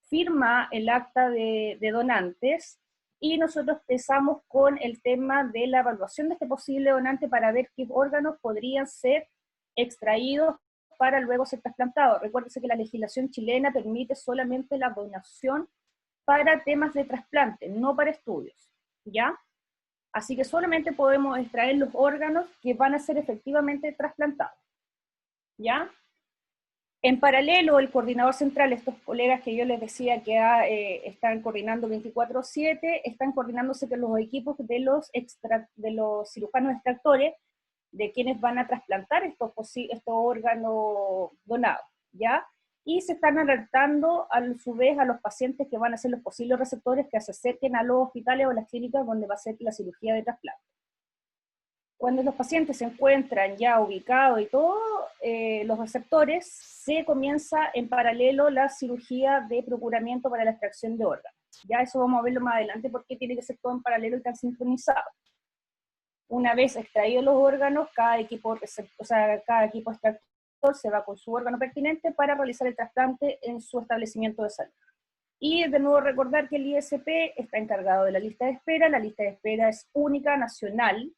firma el acta de donantes, y nosotros empezamos con el tema de la evaluación de este posible donante para ver qué órganos podrían ser extraídos para luego ser trasplantados. Recuérdense que la legislación chilena permite solamente la donación para temas de trasplante, no para estudios, ¿ya? Así que solamente podemos extraer los órganos que van a ser efectivamente trasplantados, ¿ya? En paralelo, el coordinador central, estos colegas que yo les decía que están coordinando 24/7, están coordinándose con los equipos de los cirujanos extractores, de quienes van a trasplantar estos órganos donados, ¿ya? Y se están alertando a su vez a los pacientes que van a ser los posibles receptores que se acerquen a los hospitales o las clínicas donde va a ser la cirugía de trasplante. Cuando los pacientes se encuentran ya ubicados y todo, los receptores, se comienza en paralelo la cirugía de procuramiento para la extracción de órganos. Ya eso vamos a verlo más adelante porque tiene que ser todo en paralelo y tan sincronizado. Una vez extraídos los órganos, cada equipo extractor se va con su órgano pertinente para realizar el trasplante en su establecimiento de salud. Y de nuevo recordar que el ISP está encargado de la lista de espera es única, nacional,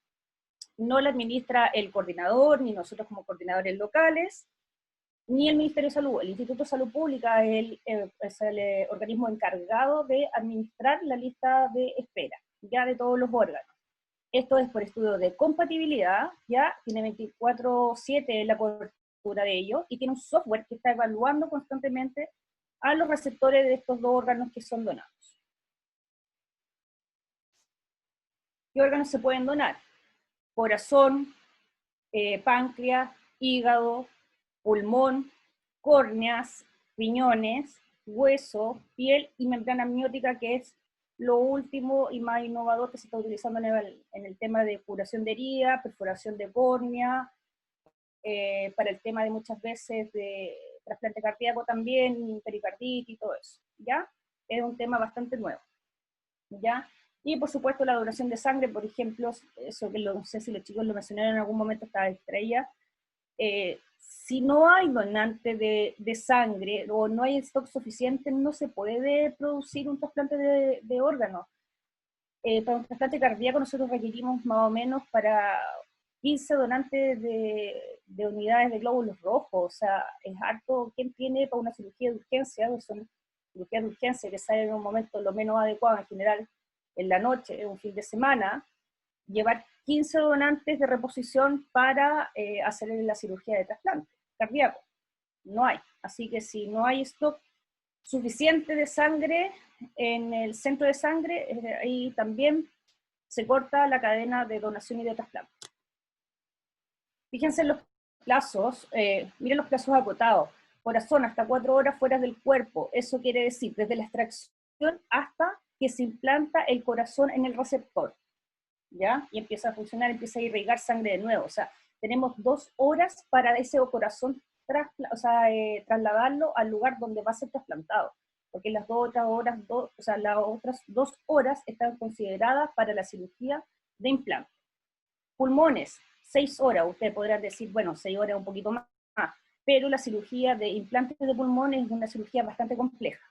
no la administra el coordinador, ni nosotros como coordinadores locales, ni el Ministerio de Salud. El Instituto de Salud Pública es el organismo encargado de administrar la lista de espera, ya de todos los órganos. Esto es por estudio de compatibilidad, ya tiene 24/7 la cobertura de ello, y tiene un software que está evaluando constantemente a los receptores de estos dos órganos que son donados. ¿Qué órganos se pueden donar? Corazón, páncreas, hígado, pulmón, córneas, riñones, hueso, piel y membrana amniótica, que es lo último y más innovador que se está utilizando en el tema de curación de herida, perforación de córnea, para el tema de muchas veces de trasplante cardíaco también, pericarditis y todo eso, ¿ya? Es un tema bastante nuevo, ¿ya? Y por supuesto la donación de sangre, por ejemplo, eso que no sé si los chicos lo mencionaron en algún momento, estaba distraída. Si no hay donante de sangre o no hay stock suficiente, no se puede producir un trasplante de órganos. Para un trasplante cardíaco nosotros requerimos más o menos para 15 donantes de unidades de glóbulos rojos, o sea, es harto. ¿Quién tiene para una cirugía de urgencia? Son cirugías de urgencia que salen en un momento lo menos adecuado en general, en la noche, en un fin de semana, llevar 15 donantes de reposición para hacer la cirugía de trasplante cardíaco. No hay. Así que si no hay stock suficiente de sangre en el centro de sangre, ahí también se corta la cadena de donación y de trasplante. Fíjense en los plazos, miren los plazos acotados. Corazón hasta 4 horas fuera del cuerpo. Eso quiere decir desde la extracción hasta que se implanta el corazón en el receptor, ¿ya? Y empieza a funcionar, empieza a irrigar sangre de nuevo. O sea, tenemos 2 horas para ese corazón trasladarlo al lugar donde va a ser trasplantado, porque las las otras 2 horas están consideradas para la cirugía de implante. Pulmones, 6 horas. Ustedes podrán decir, bueno, 6 horas es un poquito más, pero la cirugía de implantes de pulmones es una cirugía bastante compleja,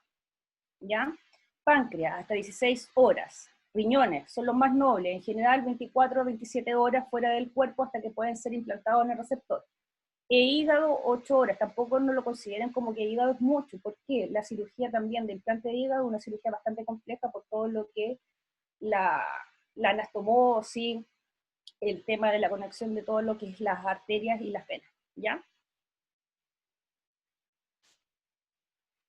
¿ya? Páncreas, hasta 16 horas. Riñones, son los más nobles, en general 24 a 27 horas fuera del cuerpo hasta que pueden ser implantados en el receptor. E hígado, 8 horas, tampoco no lo consideren como que hígado es mucho, porque la cirugía también de implante de hígado es una cirugía bastante compleja por todo lo que la anastomosis, el tema de la conexión de todo lo que es las arterias y las venas, ¿ya?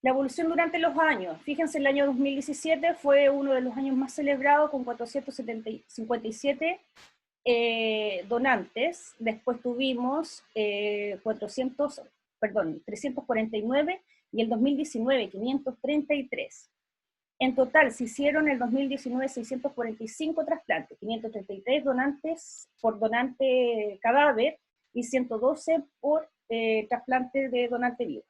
La evolución durante los años. Fíjense, el año 2017 fue uno de los años más celebrados con 457 donantes. Después tuvimos 349 y el 2019 533. En total se hicieron en el 2019 645 trasplantes, 533 donantes por donante cadáver y 112 por trasplante de donante vivo.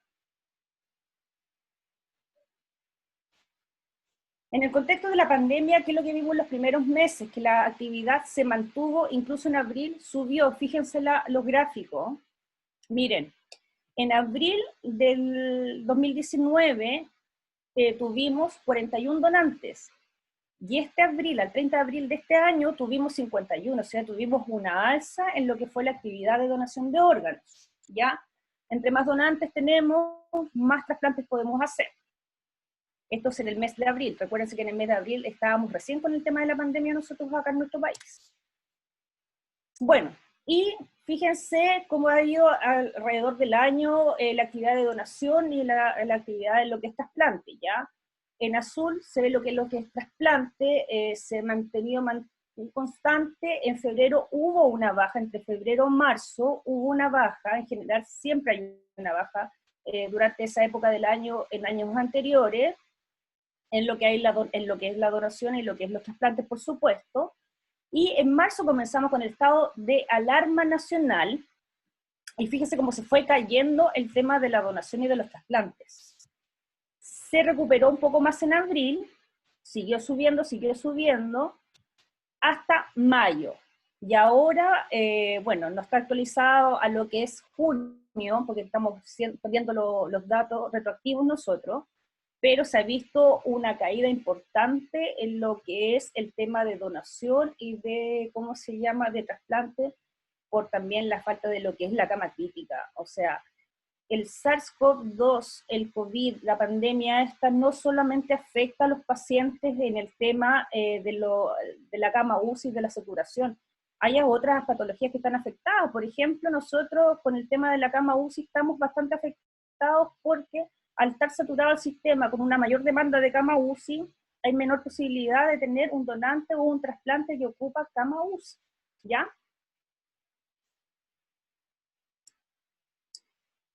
En el contexto de la pandemia, ¿qué es lo que vimos en los primeros meses? Que la actividad se mantuvo, incluso en abril subió. Fíjense los gráficos. Miren, en abril del 2019 tuvimos 41 donantes. Y este abril, al 30 de abril de este año, tuvimos 51. O sea, tuvimos una alza en lo que fue la actividad de donación de órganos. ¿Ya? Entre más donantes tenemos, más trasplantes podemos hacer. Esto es en el mes de abril. Recuérdense que en el mes de abril estábamos recién con el tema de la pandemia nosotros acá en nuestro país. Bueno, y fíjense cómo ha ido alrededor del año la actividad de donación y la actividad de lo que es trasplante, ¿ya? En azul se ve lo que es trasplante, se ha mantenido constante. En febrero hubo una baja, entre febrero y marzo hubo una baja, en general siempre hay una baja durante esa época del año, en años anteriores, en lo que es la donación y lo que es los trasplantes, por supuesto. Y en marzo comenzamos con el estado de alarma nacional, y fíjese cómo se fue cayendo el tema de la donación y de los trasplantes. Se recuperó un poco más en abril, siguió subiendo, hasta mayo. Y ahora, bueno, no está actualizado a lo que es junio, porque estamos viendo los datos retroactivos nosotros, pero se ha visto una caída importante en lo que es el tema de donación y de, ¿cómo se llama?, de trasplante, por también la falta de lo que es la cama crítica. O sea, el SARS-CoV-2, el COVID, la pandemia esta, no solamente afecta a los pacientes en el tema de la cama UCI y de la saturación. Hay otras patologías que están afectadas. Por ejemplo, nosotros con el tema de la cama UCI estamos bastante afectados porque al estar saturado el sistema con una mayor demanda de cama UCI, hay menor posibilidad de tener un donante o un trasplante que ocupa cama UCI, ¿ya?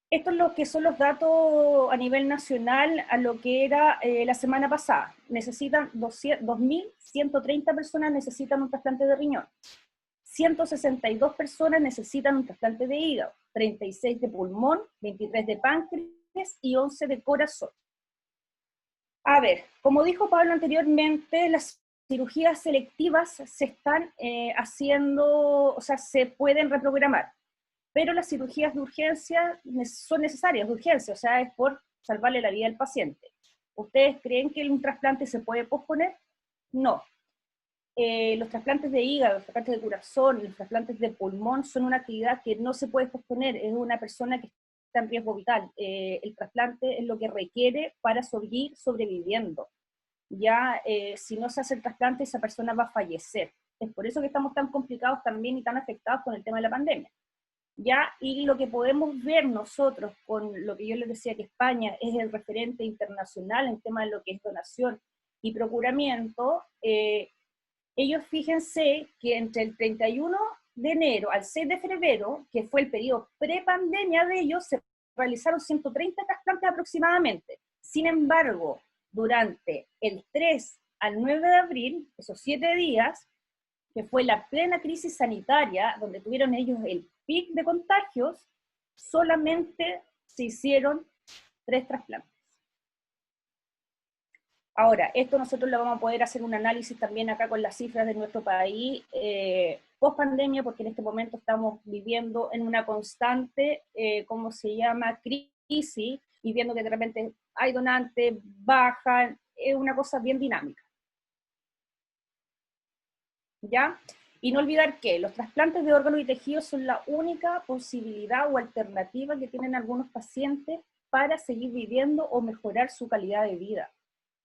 Estos son lo que son los datos a nivel nacional a lo que era la semana pasada. Necesitan 2.130 personas necesitan un trasplante de riñón. 162 personas necesitan un trasplante de hígado, 36 de pulmón, 23 de páncreas y 11 de corazón. A ver, como dijo Pablo anteriormente, las cirugías selectivas se están haciendo, o sea, se pueden reprogramar, pero las cirugías de urgencia son necesarias, de urgencia, o sea, es por salvarle la vida al paciente. ¿Ustedes creen que un trasplante se puede posponer? No. Los trasplantes de hígado, los trasplantes de corazón, los trasplantes de pulmón son una actividad que no se puede posponer, es una persona que está en riesgo vital. El trasplante es lo que requiere para seguir sobreviviendo. Ya, si no se hace el trasplante, esa persona va a fallecer. Es por eso que estamos tan complicados también y tan afectados con el tema de la pandemia. Ya, y lo que podemos ver nosotros con lo que yo les decía que España es el referente internacional en tema de lo que es donación y procuramiento, ellos fíjense que entre el 31 de enero al 6 de febrero, que fue el periodo pre-pandemia de ellos, se realizaron 130 trasplantes aproximadamente. Sin embargo, durante el 3 al 9 de abril, esos 7 días, que fue la plena crisis sanitaria, donde tuvieron ellos el pic de contagios, solamente se hicieron 3 trasplantes. Ahora, esto nosotros lo vamos a poder hacer un análisis también acá con las cifras de nuestro país, post pandemia, porque en este momento estamos viviendo en una constante, ¿cómo se llama?, crisis, y viendo que de repente hay donantes, bajan, es una cosa bien dinámica. ¿Ya? Y no olvidar que los trasplantes de órganos y tejidos son la única posibilidad o alternativa que tienen algunos pacientes para seguir viviendo o mejorar su calidad de vida.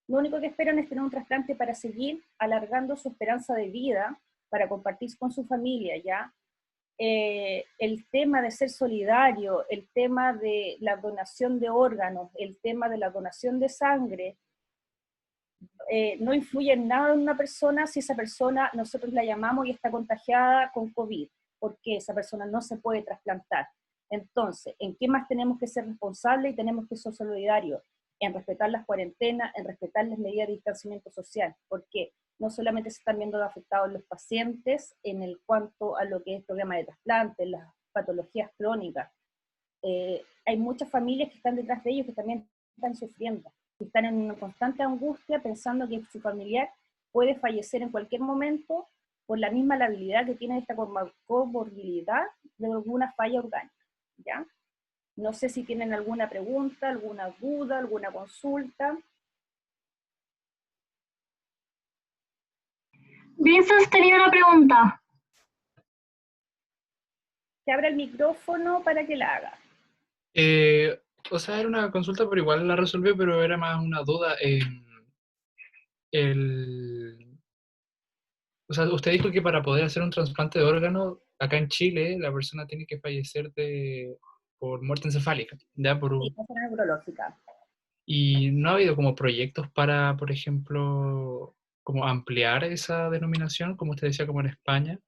Lo único que esperan es tener un trasplante para seguir alargando su esperanza de vida, para compartir con su familia, ¿ya? El tema de ser solidario, el tema de la donación de órganos, el tema de la donación de sangre, no influye en nada en una persona si esa persona nosotros la llamamos y está contagiada con COVID, porque esa persona no se puede trasplantar. Entonces, ¿en qué más tenemos que ser responsables y tenemos que ser solidarios? en respetar las cuarentenas, en respetar las medidas de distanciamiento social, porque no solamente se están viendo afectados los pacientes en el cuanto a lo que es problema de trasplante, las patologías crónicas. Hay muchas familias que están detrás de ellos que también están sufriendo, que están en una constante angustia pensando que su familiar puede fallecer en cualquier momento por la misma labilidad que tiene esta comorbilidad de alguna falla orgánica, ¿ya? No sé si tienen alguna pregunta, alguna duda, alguna consulta. Vincent tenía una pregunta. Que abra el micrófono para que la haga. O sea, era una consulta, pero igual la resolvió, pero era más una duda. O sea, usted dijo que para poder hacer un trasplante de órgano, acá en Chile, la persona tiene que fallecer por muerte encefálica, ¿ya? Sí, esa era neurológica. Y no ha habido como proyectos para, por ejemplo, como ampliar esa denominación, como usted decía, como en España.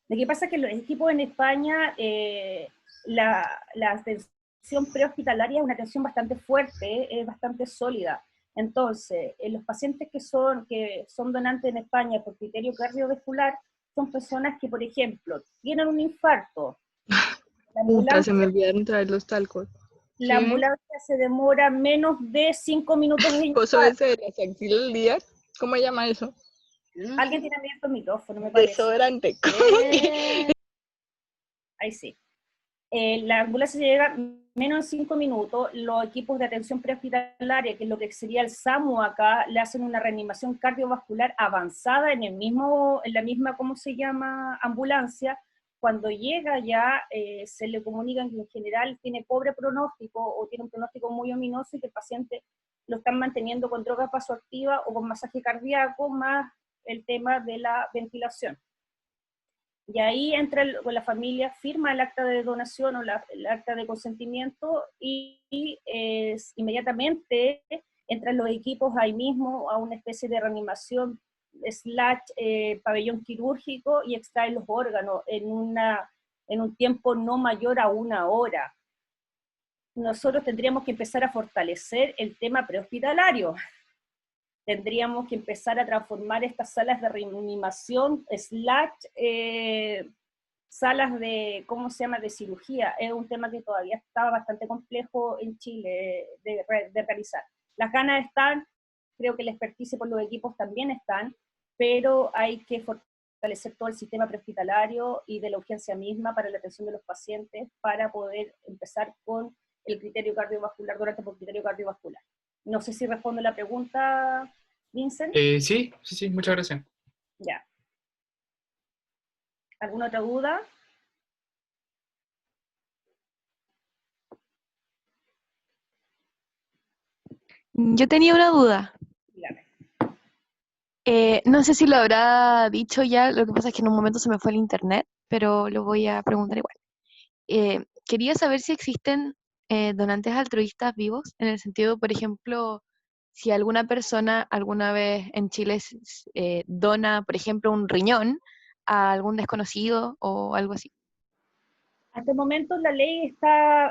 Lo que pasa es que los equipos en España, la atención prehospitalaria es una atención bastante fuerte, es bastante sólida. Entonces, los pacientes que son donantes en España por criterio cardiovascular son personas que, por ejemplo, tienen un infarto. Puta, se me olvidaron traer los talcos. La ambulancia se demora menos de 5 minutos en ¿Coso ese de las axilas liar? ¿Cómo se llama eso? Alguien tiene abierto el micrófono, me parece. Desodorante. Ahí sí. La ambulancia llega menos de 5 minutos. Los equipos de atención prehospitalaria, que es lo que sería el SAMU acá, le hacen una reanimación cardiovascular avanzada en la misma, ¿cómo se llama?, ambulancia. Cuando llega ya, se le comunican que en general tiene pobre pronóstico o tiene un pronóstico muy ominoso y que el paciente lo están manteniendo con droga vasoactiva o con masaje cardíaco, más el tema de la ventilación. Y ahí entra la familia, firma el acta de donación o el acta de consentimiento y inmediatamente entran los equipos ahí mismo a una especie de reanimación / pabellón quirúrgico y extraen los órganos en un tiempo no mayor a 1 hora. Nosotros tendríamos que empezar a fortalecer el tema prehospitalario. Tendríamos que empezar a transformar estas salas de reanimación / salas de, ¿cómo se llama?, de cirugía. Es un tema que todavía está bastante complejo en Chile de realizar. Las ganas están, creo que la experticia por los equipos también están, pero hay que fortalecer todo el sistema prehospitalario y de la urgencia misma para la atención de los pacientes para poder empezar con el criterio cardiovascular, donante por criterio cardiovascular. No sé si respondo la pregunta, Vincent. Sí, muchas gracias. Ya. ¿Alguna otra duda? Yo tenía una duda. Dígame. No sé si lo habrá dicho ya, lo que pasa es que en un momento se me fue el internet, pero lo voy a preguntar igual. Quería saber si existen donantes altruistas vivos, en el sentido, por ejemplo, si alguna persona alguna vez en Chile dona, por ejemplo, un riñón a algún desconocido o algo así. Hasta el momento la ley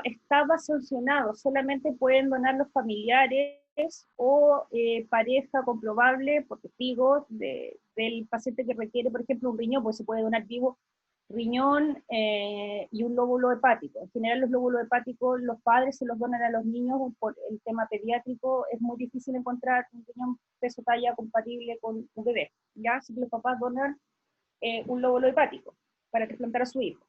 estaba sancionado, solamente pueden donar los familiares o pareja comprobable por testigos del paciente que requiere, por ejemplo, un riñón, pues se puede donar vivo riñón y un lóbulo hepático. En general los lóbulos hepáticos los padres se los donan a los niños por el tema pediátrico, es muy difícil encontrar un riñón peso talla compatible con un bebé, ¿ya? Así que los papás donan un lóbulo hepático para trasplantar a su hijo.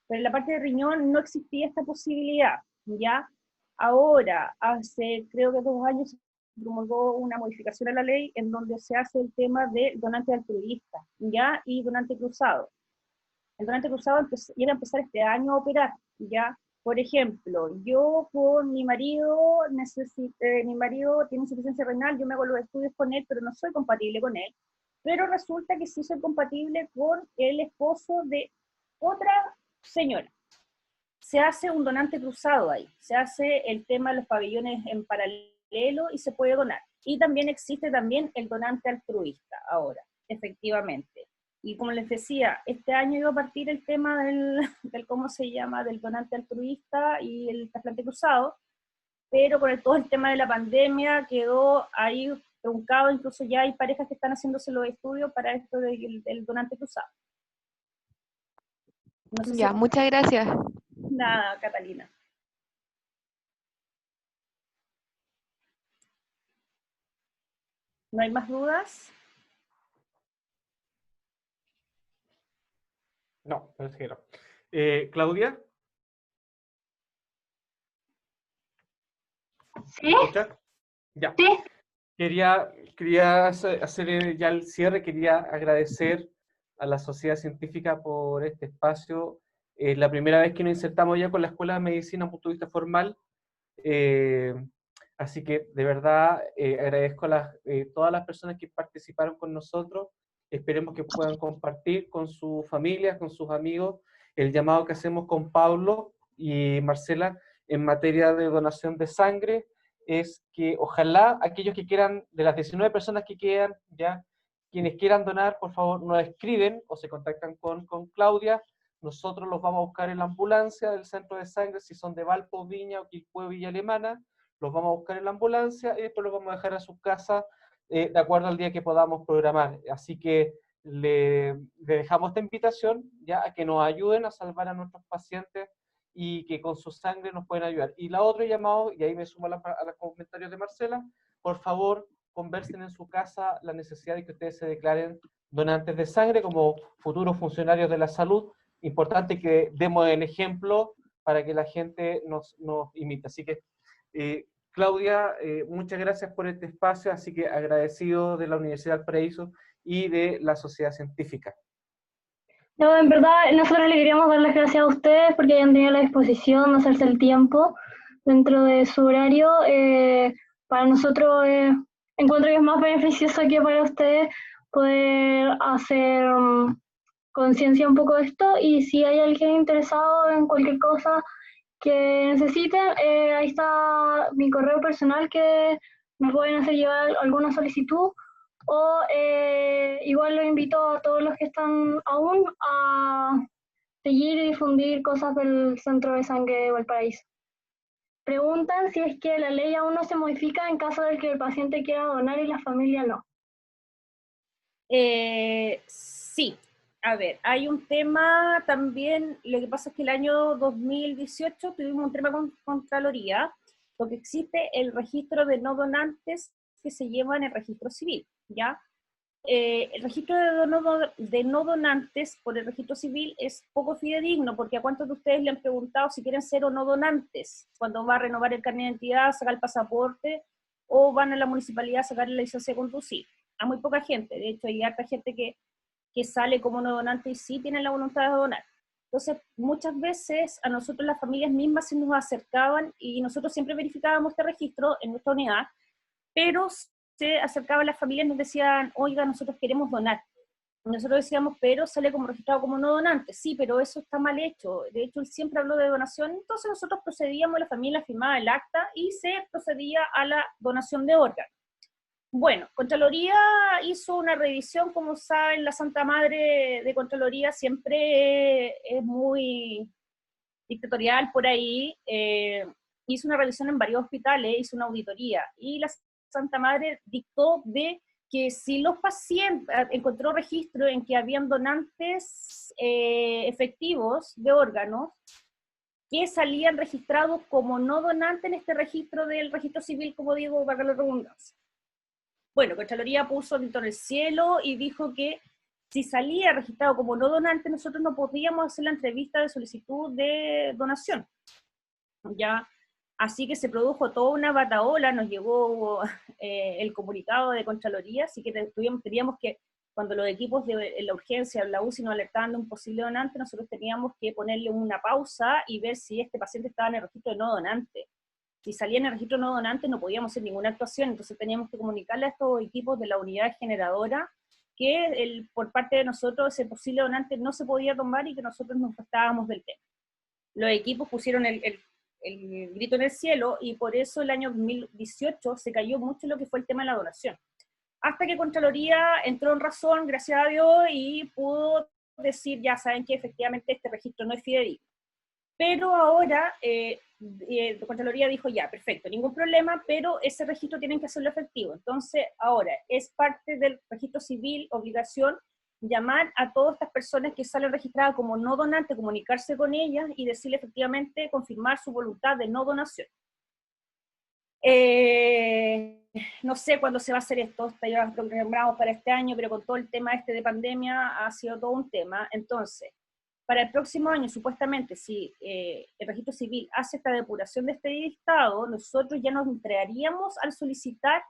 Pero en la parte de riñón no existía esta posibilidad, ¿ya? Ahora, hace creo que 2 años se promulgó una modificación a la ley en donde se hace el tema de donante altruista, ¿ya? Y donante cruzado. El donante cruzado iba a empezar este año a operar, ¿ya? Por ejemplo, yo con mi marido, mi marido tiene insuficiencia renal, yo me hago los estudios con él, pero no soy compatible con él. Pero resulta que sí soy compatible con el esposo de otra señora. Se hace un donante cruzado ahí, se hace el tema de los pabellones en paralelo y se puede donar. Y también existe también el donante altruista ahora, efectivamente. Y como les decía, este año iba a partir el tema del ¿cómo se llama?, del donante altruista y el trasplante cruzado, pero con todo el tema de la pandemia quedó ahí truncado, incluso ya hay parejas que están haciéndose los estudios para esto del donante cruzado. No sé Ya, si... muchas gracias. Nada, Catalina. ¿No hay más dudas? No, parece que no. Claudia, ¿Sí? ¿me escuchas? Ya. Sí. Quería hacer ya el cierre, quería agradecer a la Sociedad Científica por este espacio. Es la primera vez que nos insertamos ya con la Escuela de Medicina a un punto de vista formal. Así que de verdad agradezco a todas las personas que participaron con nosotros. Esperemos que puedan compartir con sus familias, con sus amigos, el llamado que hacemos con Pablo y Marcela en materia de donación de sangre. Es que ojalá aquellos que quieran, de las 19 personas que quedan, ya, quienes quieran donar, por favor, nos escriben o se contactan con Claudia. Nosotros los vamos a buscar en la ambulancia del centro de sangre, si son de Valpo, Viña o Quilpué, Villa Alemana, los vamos a buscar en la ambulancia y después los vamos a dejar a sus casas de acuerdo al día que podamos programar. Así que le dejamos esta invitación ya a que nos ayuden a salvar a nuestros pacientes y que con su sangre nos pueden ayudar. Y la otra llamado, y ahí me sumo a los comentarios de Marcela, por favor, conversen en su casa la necesidad de que ustedes se declaren donantes de sangre como futuros funcionarios de la salud. Importante que demos el ejemplo para que la gente nos imite. Así que, Claudia, muchas gracias por este espacio, así que agradecido de la Universidad Valparaíso y de la Sociedad Científica. No, en verdad, nosotros le queríamos dar las gracias a ustedes porque hayan tenido la disposición de hacerse el tiempo dentro de su horario. Para nosotros encuentro que es más beneficioso que para ustedes poder hacer conciencia un poco de esto, y si hay alguien interesado en cualquier cosa que necesiten, ahí está mi correo personal que me pueden hacer llegar alguna solicitud. O igual los invito a todos los que están aún a seguir y difundir cosas del Centro de Sangre de Valparaíso. Preguntan si es que la ley aún no se modifica en caso de que el paciente quiera donar y la familia no. Sí, a ver, hay un tema también, lo que pasa es que el año 2018 tuvimos un tema con Contraloría, porque existe el registro de no donantes que se lleva en el registro civil, ¿ya? El registro de no donantes por el registro civil es poco fidedigno, porque a cuántos de ustedes le han preguntado si quieren ser o no donantes, cuando va a renovar el carnet de identidad, sacar el pasaporte, o van a la municipalidad a sacar la licencia de conducir. A muy poca gente, de hecho hay harta gente que sale como no donante y sí tienen la voluntad de donar. Entonces, muchas veces a nosotros las familias mismas se nos acercaban y nosotros siempre verificábamos este registro en nuestra unidad, pero se acercaban las familias y nos decían, oiga, nosotros queremos donar. Nosotros decíamos, pero sale como registrado como no donante. Sí, pero eso está mal hecho. De hecho, él siempre habló de donación, entonces nosotros procedíamos, la familia firmaba el acta y se procedía a la donación de órganos. Bueno, Contraloría hizo una revisión, como saben, la Santa Madre de Contraloría siempre es muy dictatorial por ahí, hizo una revisión en varios hospitales, hizo una auditoría, y la Santa Madre dictó de que si los pacientes, encontró registro en que habían donantes efectivos de órganos, que salían registrados como no donantes en este registro del registro civil, como digo, para la redundancia. Bueno, Contraloría puso el grito en el cielo y dijo que si salía registrado como no donante, nosotros no podíamos hacer la entrevista de solicitud de donación. Ya, así que se produjo toda una batahola, nos llegó el comunicado de Contraloría, así que teníamos que, cuando los equipos de la urgencia, la UCI nos alertaban de un posible donante, nosotros teníamos que ponerle una pausa y ver si este paciente estaba en el registro de no donante. Si salía en el registro no donante no podíamos hacer ninguna actuación, entonces teníamos que comunicarle a estos equipos de la unidad generadora que por parte de nosotros ese posible donante no se podía tomar y que nosotros nos restábamos del tema. Los equipos pusieron el grito en el cielo y por eso el año 2018 se cayó mucho lo que fue el tema de la donación. Hasta que Contraloría entró en razón, gracias a Dios, y pudo decir, ya saben que efectivamente este registro no es fidedigno. Pero ahora Contraloría dijo ya, perfecto, ningún problema, pero ese registro tienen que hacerlo efectivo. Entonces, ahora, es parte del registro civil, obligación, llamar a todas estas personas que salen registradas como no donantes, comunicarse con ellas y decirle efectivamente, confirmar su voluntad de no donación. No sé cuándo se va a hacer esto, está ya programado para este año, pero con todo el tema este de pandemia ha sido todo un tema. Entonces, para el próximo año, supuestamente, si el registro civil hace esta depuración de este listado, nosotros ya nos entregaríamos al solicitar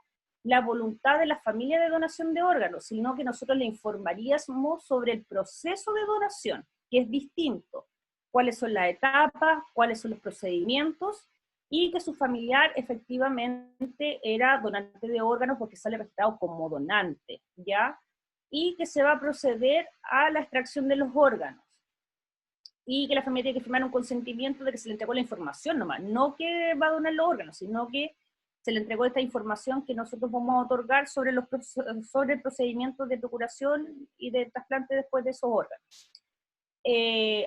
la voluntad de la familia de donación de órganos, sino que nosotros le informaríamos sobre el proceso de donación, que es distinto, cuáles son las etapas, cuáles son los procedimientos, y que su familiar efectivamente era donante de órganos porque sale registrado como donante, ¿ya? Y que se va a proceder a la extracción de los órganos. Y que la familia tiene que firmar un consentimiento de que se le entregó la información nomás, no que va a donar los órganos, sino que se le entregó esta información que nosotros vamos a otorgar sobre el procedimiento de procuración y de trasplante después de esos órganos.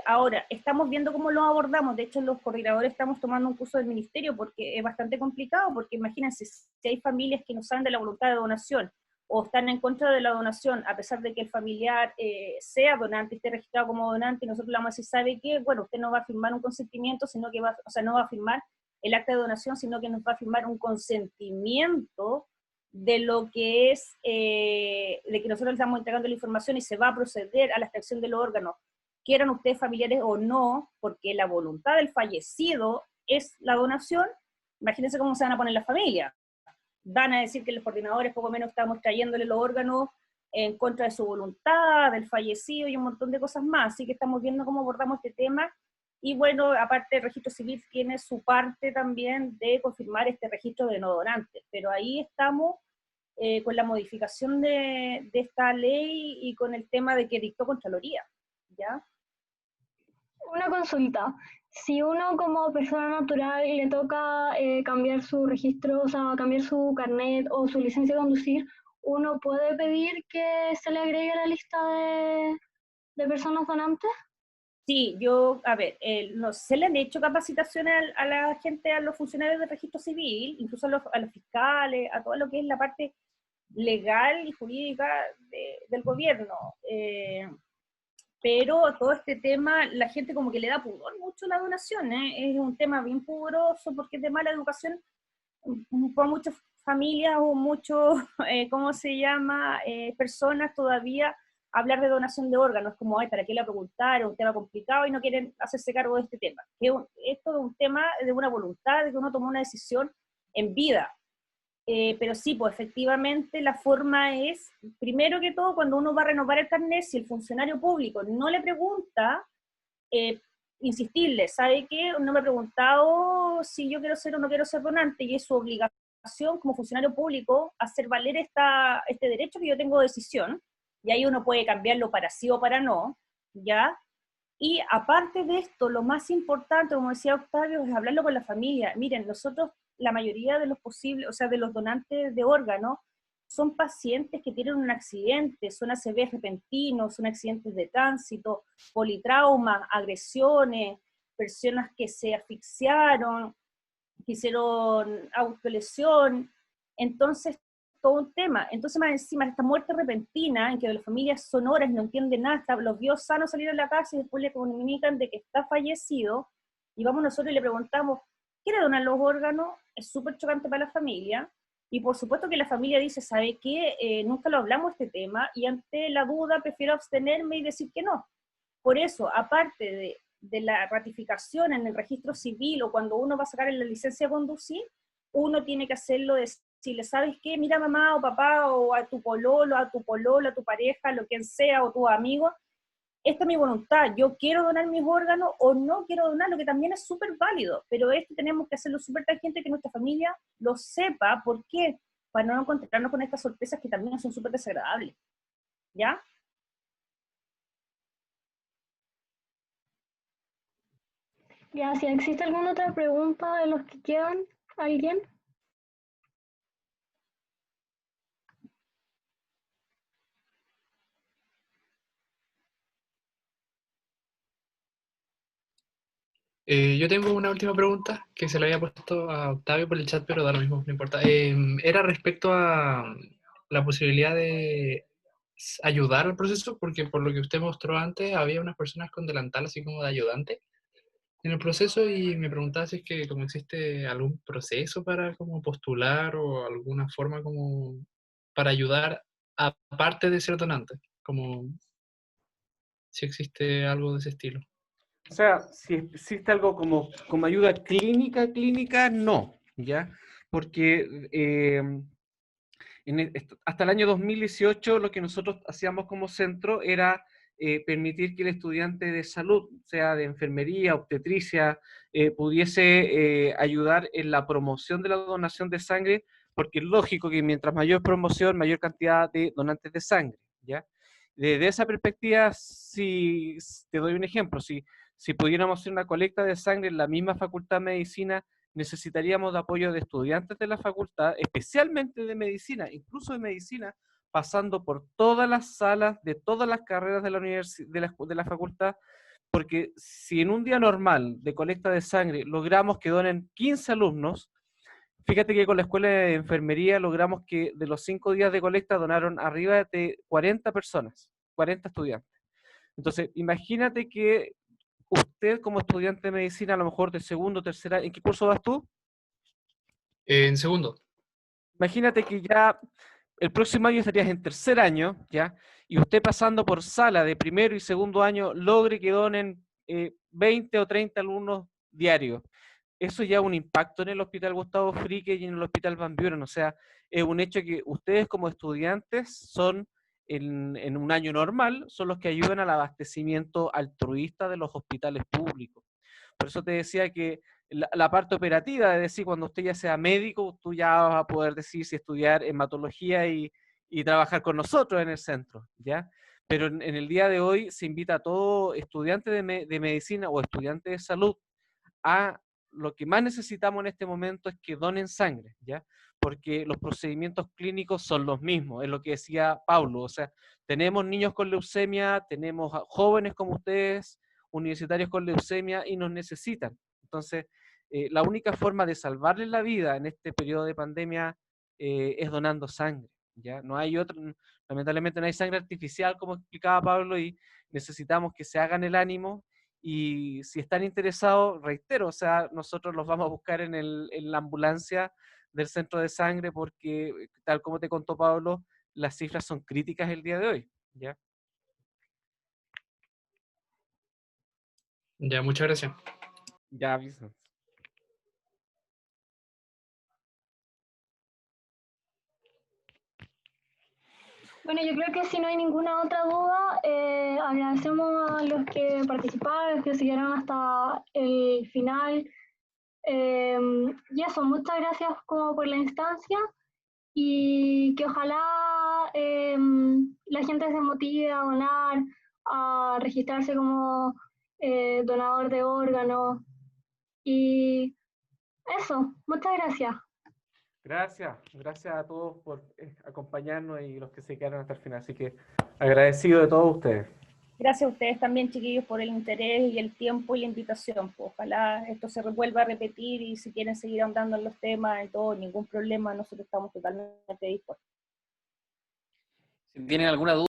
Ahora, estamos viendo cómo lo abordamos. De hecho, los coordinadores estamos tomando un curso del ministerio porque es bastante complicado, porque imagínense, si hay familias que no saben de la voluntad de donación o están en contra de la donación, a pesar de que el familiar sea donante, esté registrado como donante, y nosotros le vamos a decir, ¿sabe qué? Bueno, usted no va a firmar un consentimiento, sino que va, o sea, no va a firmar el acta de donación, sino que nos va a firmar un consentimiento de lo que es, de que nosotros le estamos entregando la información y se va a proceder a la extracción del órgano, quieran ustedes familiares o no, porque la voluntad del fallecido es la donación. Imagínense cómo se van a poner las familias. Van a decir que los coordinadores poco menos estamos trayéndole los órganos en contra de su voluntad, del fallecido y un montón de cosas más. Así que estamos viendo cómo abordamos este tema. Y bueno, aparte el registro civil tiene su parte también de confirmar este registro de no donantes. Pero ahí estamos con la modificación de esta ley y con el tema de que dictó Contraloría, ¿ya? Una consulta. Si uno como persona natural le toca cambiar su registro, o sea, cambiar su carnet o su licencia de conducir, ¿uno puede pedir que se le agregue a la lista de personas donantes? Sí, a ver, no, se le han hecho capacitaciones a la gente, a los funcionarios del registro civil, incluso a los fiscales, a todo lo que es la parte legal y jurídica del gobierno. Pero todo este tema, la gente como que le da pudor mucho la donación, ¿eh? Es un tema bien pudoroso porque es de mala educación por muchas familias o muchos, ¿cómo se llama?, personas todavía hablar de donación de órganos, como, ay, ¿para qué la preguntar? Es un tema complicado y no quieren hacerse cargo de este tema. Esto es un tema de una voluntad, de que uno tomó una decisión en vida. Pero sí, pues efectivamente la forma es, primero que todo, cuando uno va a renovar el carnet, si el funcionario público no le pregunta, insistirle, ¿sabe qué? No me ha preguntado si yo quiero ser o no quiero ser donante, y es su obligación como funcionario público hacer valer este derecho que yo tengo de decisión, y ahí uno puede cambiarlo para sí o para no, ¿ya? Y aparte de esto, lo más importante, como decía Octavio, es hablarlo con la familia. Miren, nosotros, la mayoría de los posibles, o sea, de los donantes de órganos, son pacientes que tienen un accidente, son ACV repentinos, son accidentes de tránsito, politraumas, agresiones, personas que se asfixiaron, que hicieron autolesión. Entonces, todo un tema. Entonces, más encima, esta muerte repentina, en que las familias son horas, no entienden nada, los vio sanos salir a la casa y después le comunican de que está fallecido, y vamos nosotros y le preguntamos, ¿quiere donar los órganos? Es súper chocante para la familia, y por supuesto que la familia dice, ¿sabe qué? Nunca lo hablamos este tema, y ante la duda prefiero abstenerme y decir que no. Por eso, aparte de la ratificación en el registro civil o cuando uno va a sacar la licencia de conducir, uno tiene que hacerlo de si le sabes qué, mira mamá o papá o a tu pololo, a tu pololo, a tu pareja, lo que sea, o tu amigo, esta es mi voluntad, yo quiero donar mis órganos o no quiero donar, lo que también es súper válido, pero esto tenemos que hacerlo súper tangente, que nuestra familia lo sepa. ¿Por qué? Para no encontrarnos con estas sorpresas que también son súper desagradables, ¿ya? Ya, si existe alguna otra pregunta de los que quedan, ¿alguien? Yo tengo una última pregunta que se la había puesto a Octavio por el chat, pero da lo mismo, no importa. Era respecto a la posibilidad de ayudar al proceso, porque por lo que usted mostró antes, había unas personas con delantal así como de ayudante en el proceso y me preguntaba si es que como existe algún proceso para como postular o alguna forma como para ayudar aparte de ser donante, como si existe algo de ese estilo. O sea, si existe algo como ayuda clínica, no, ¿ya? Porque hasta el año 2018 lo que nosotros hacíamos como centro era permitir que el estudiante de salud, sea de enfermería, obstetricia, pudiese ayudar en la promoción de la donación de sangre, porque es lógico que mientras mayor promoción, mayor cantidad de donantes de sangre, ¿ya? Desde esa perspectiva, si te doy un ejemplo, si pudiéramos hacer una colecta de sangre en la misma Facultad de Medicina, necesitaríamos de apoyo de estudiantes de la facultad, especialmente de medicina, incluso de medicina, pasando por todas las salas de todas las carreras de la facultad, porque si en un día normal de colecta de sangre logramos que donen 15 alumnos, fíjate que con la escuela de enfermería logramos que de los 5 días de colecta donaron arriba de 40 personas, 40 estudiantes. Entonces, imagínate que usted como estudiante de medicina, a lo mejor de segundo, tercera, ¿en qué curso vas tú? En segundo. Imagínate que ya el próximo año estarías en tercer año, ¿ya? Y usted pasando por sala de primero y segundo año logre que donen 20 o 30 alumnos diarios. Eso ya es un impacto en el Hospital Gustavo Fricke y en el Hospital Van Buren. O sea, es un hecho que ustedes como estudiantes son, en un año normal, son los que ayudan al abastecimiento altruista de los hospitales públicos. Por eso te decía que la parte operativa, es decir, cuando usted ya sea médico, tú ya vas a poder decir si estudiar hematología y trabajar con nosotros en el centro, ¿ya? Pero en el día de hoy se invita a todo estudiante de medicina o estudiante de salud a lo que más necesitamos en este momento es que donen sangre, ¿ya? Porque los procedimientos clínicos son los mismos, es lo que decía Pablo, o sea, tenemos niños con leucemia, tenemos jóvenes como ustedes, universitarios con leucemia y nos necesitan. Entonces, la única forma de salvarles la vida en este periodo de pandemia es donando sangre, ¿ya? No hay otro, lamentablemente no hay sangre artificial, como explicaba Pablo, y necesitamos que se hagan el ánimo. Y si están interesados, reitero, o sea, nosotros los vamos a buscar en la ambulancia del centro de sangre porque, tal como te contó Pablo, las cifras son críticas el día de hoy, ¿ya? Ya, muchas gracias. Ya aviso. Bueno, yo creo que si no hay ninguna otra duda, agradecemos a los que participaron, los que siguieron hasta el final. Y eso, muchas gracias como por la instancia y que ojalá la gente se motive a donar, a registrarse como donador de órganos. Y eso, muchas gracias. Gracias a todos por acompañarnos y los que se quedaron hasta el final. Así que agradecido de todos ustedes. Gracias a ustedes también, chiquillos, por el interés y el tiempo y la invitación. Pues, ojalá esto se vuelva a repetir y si quieren seguir ahondando en los temas y todo, ningún problema, nosotros estamos totalmente dispuestos. Si tienen alguna duda,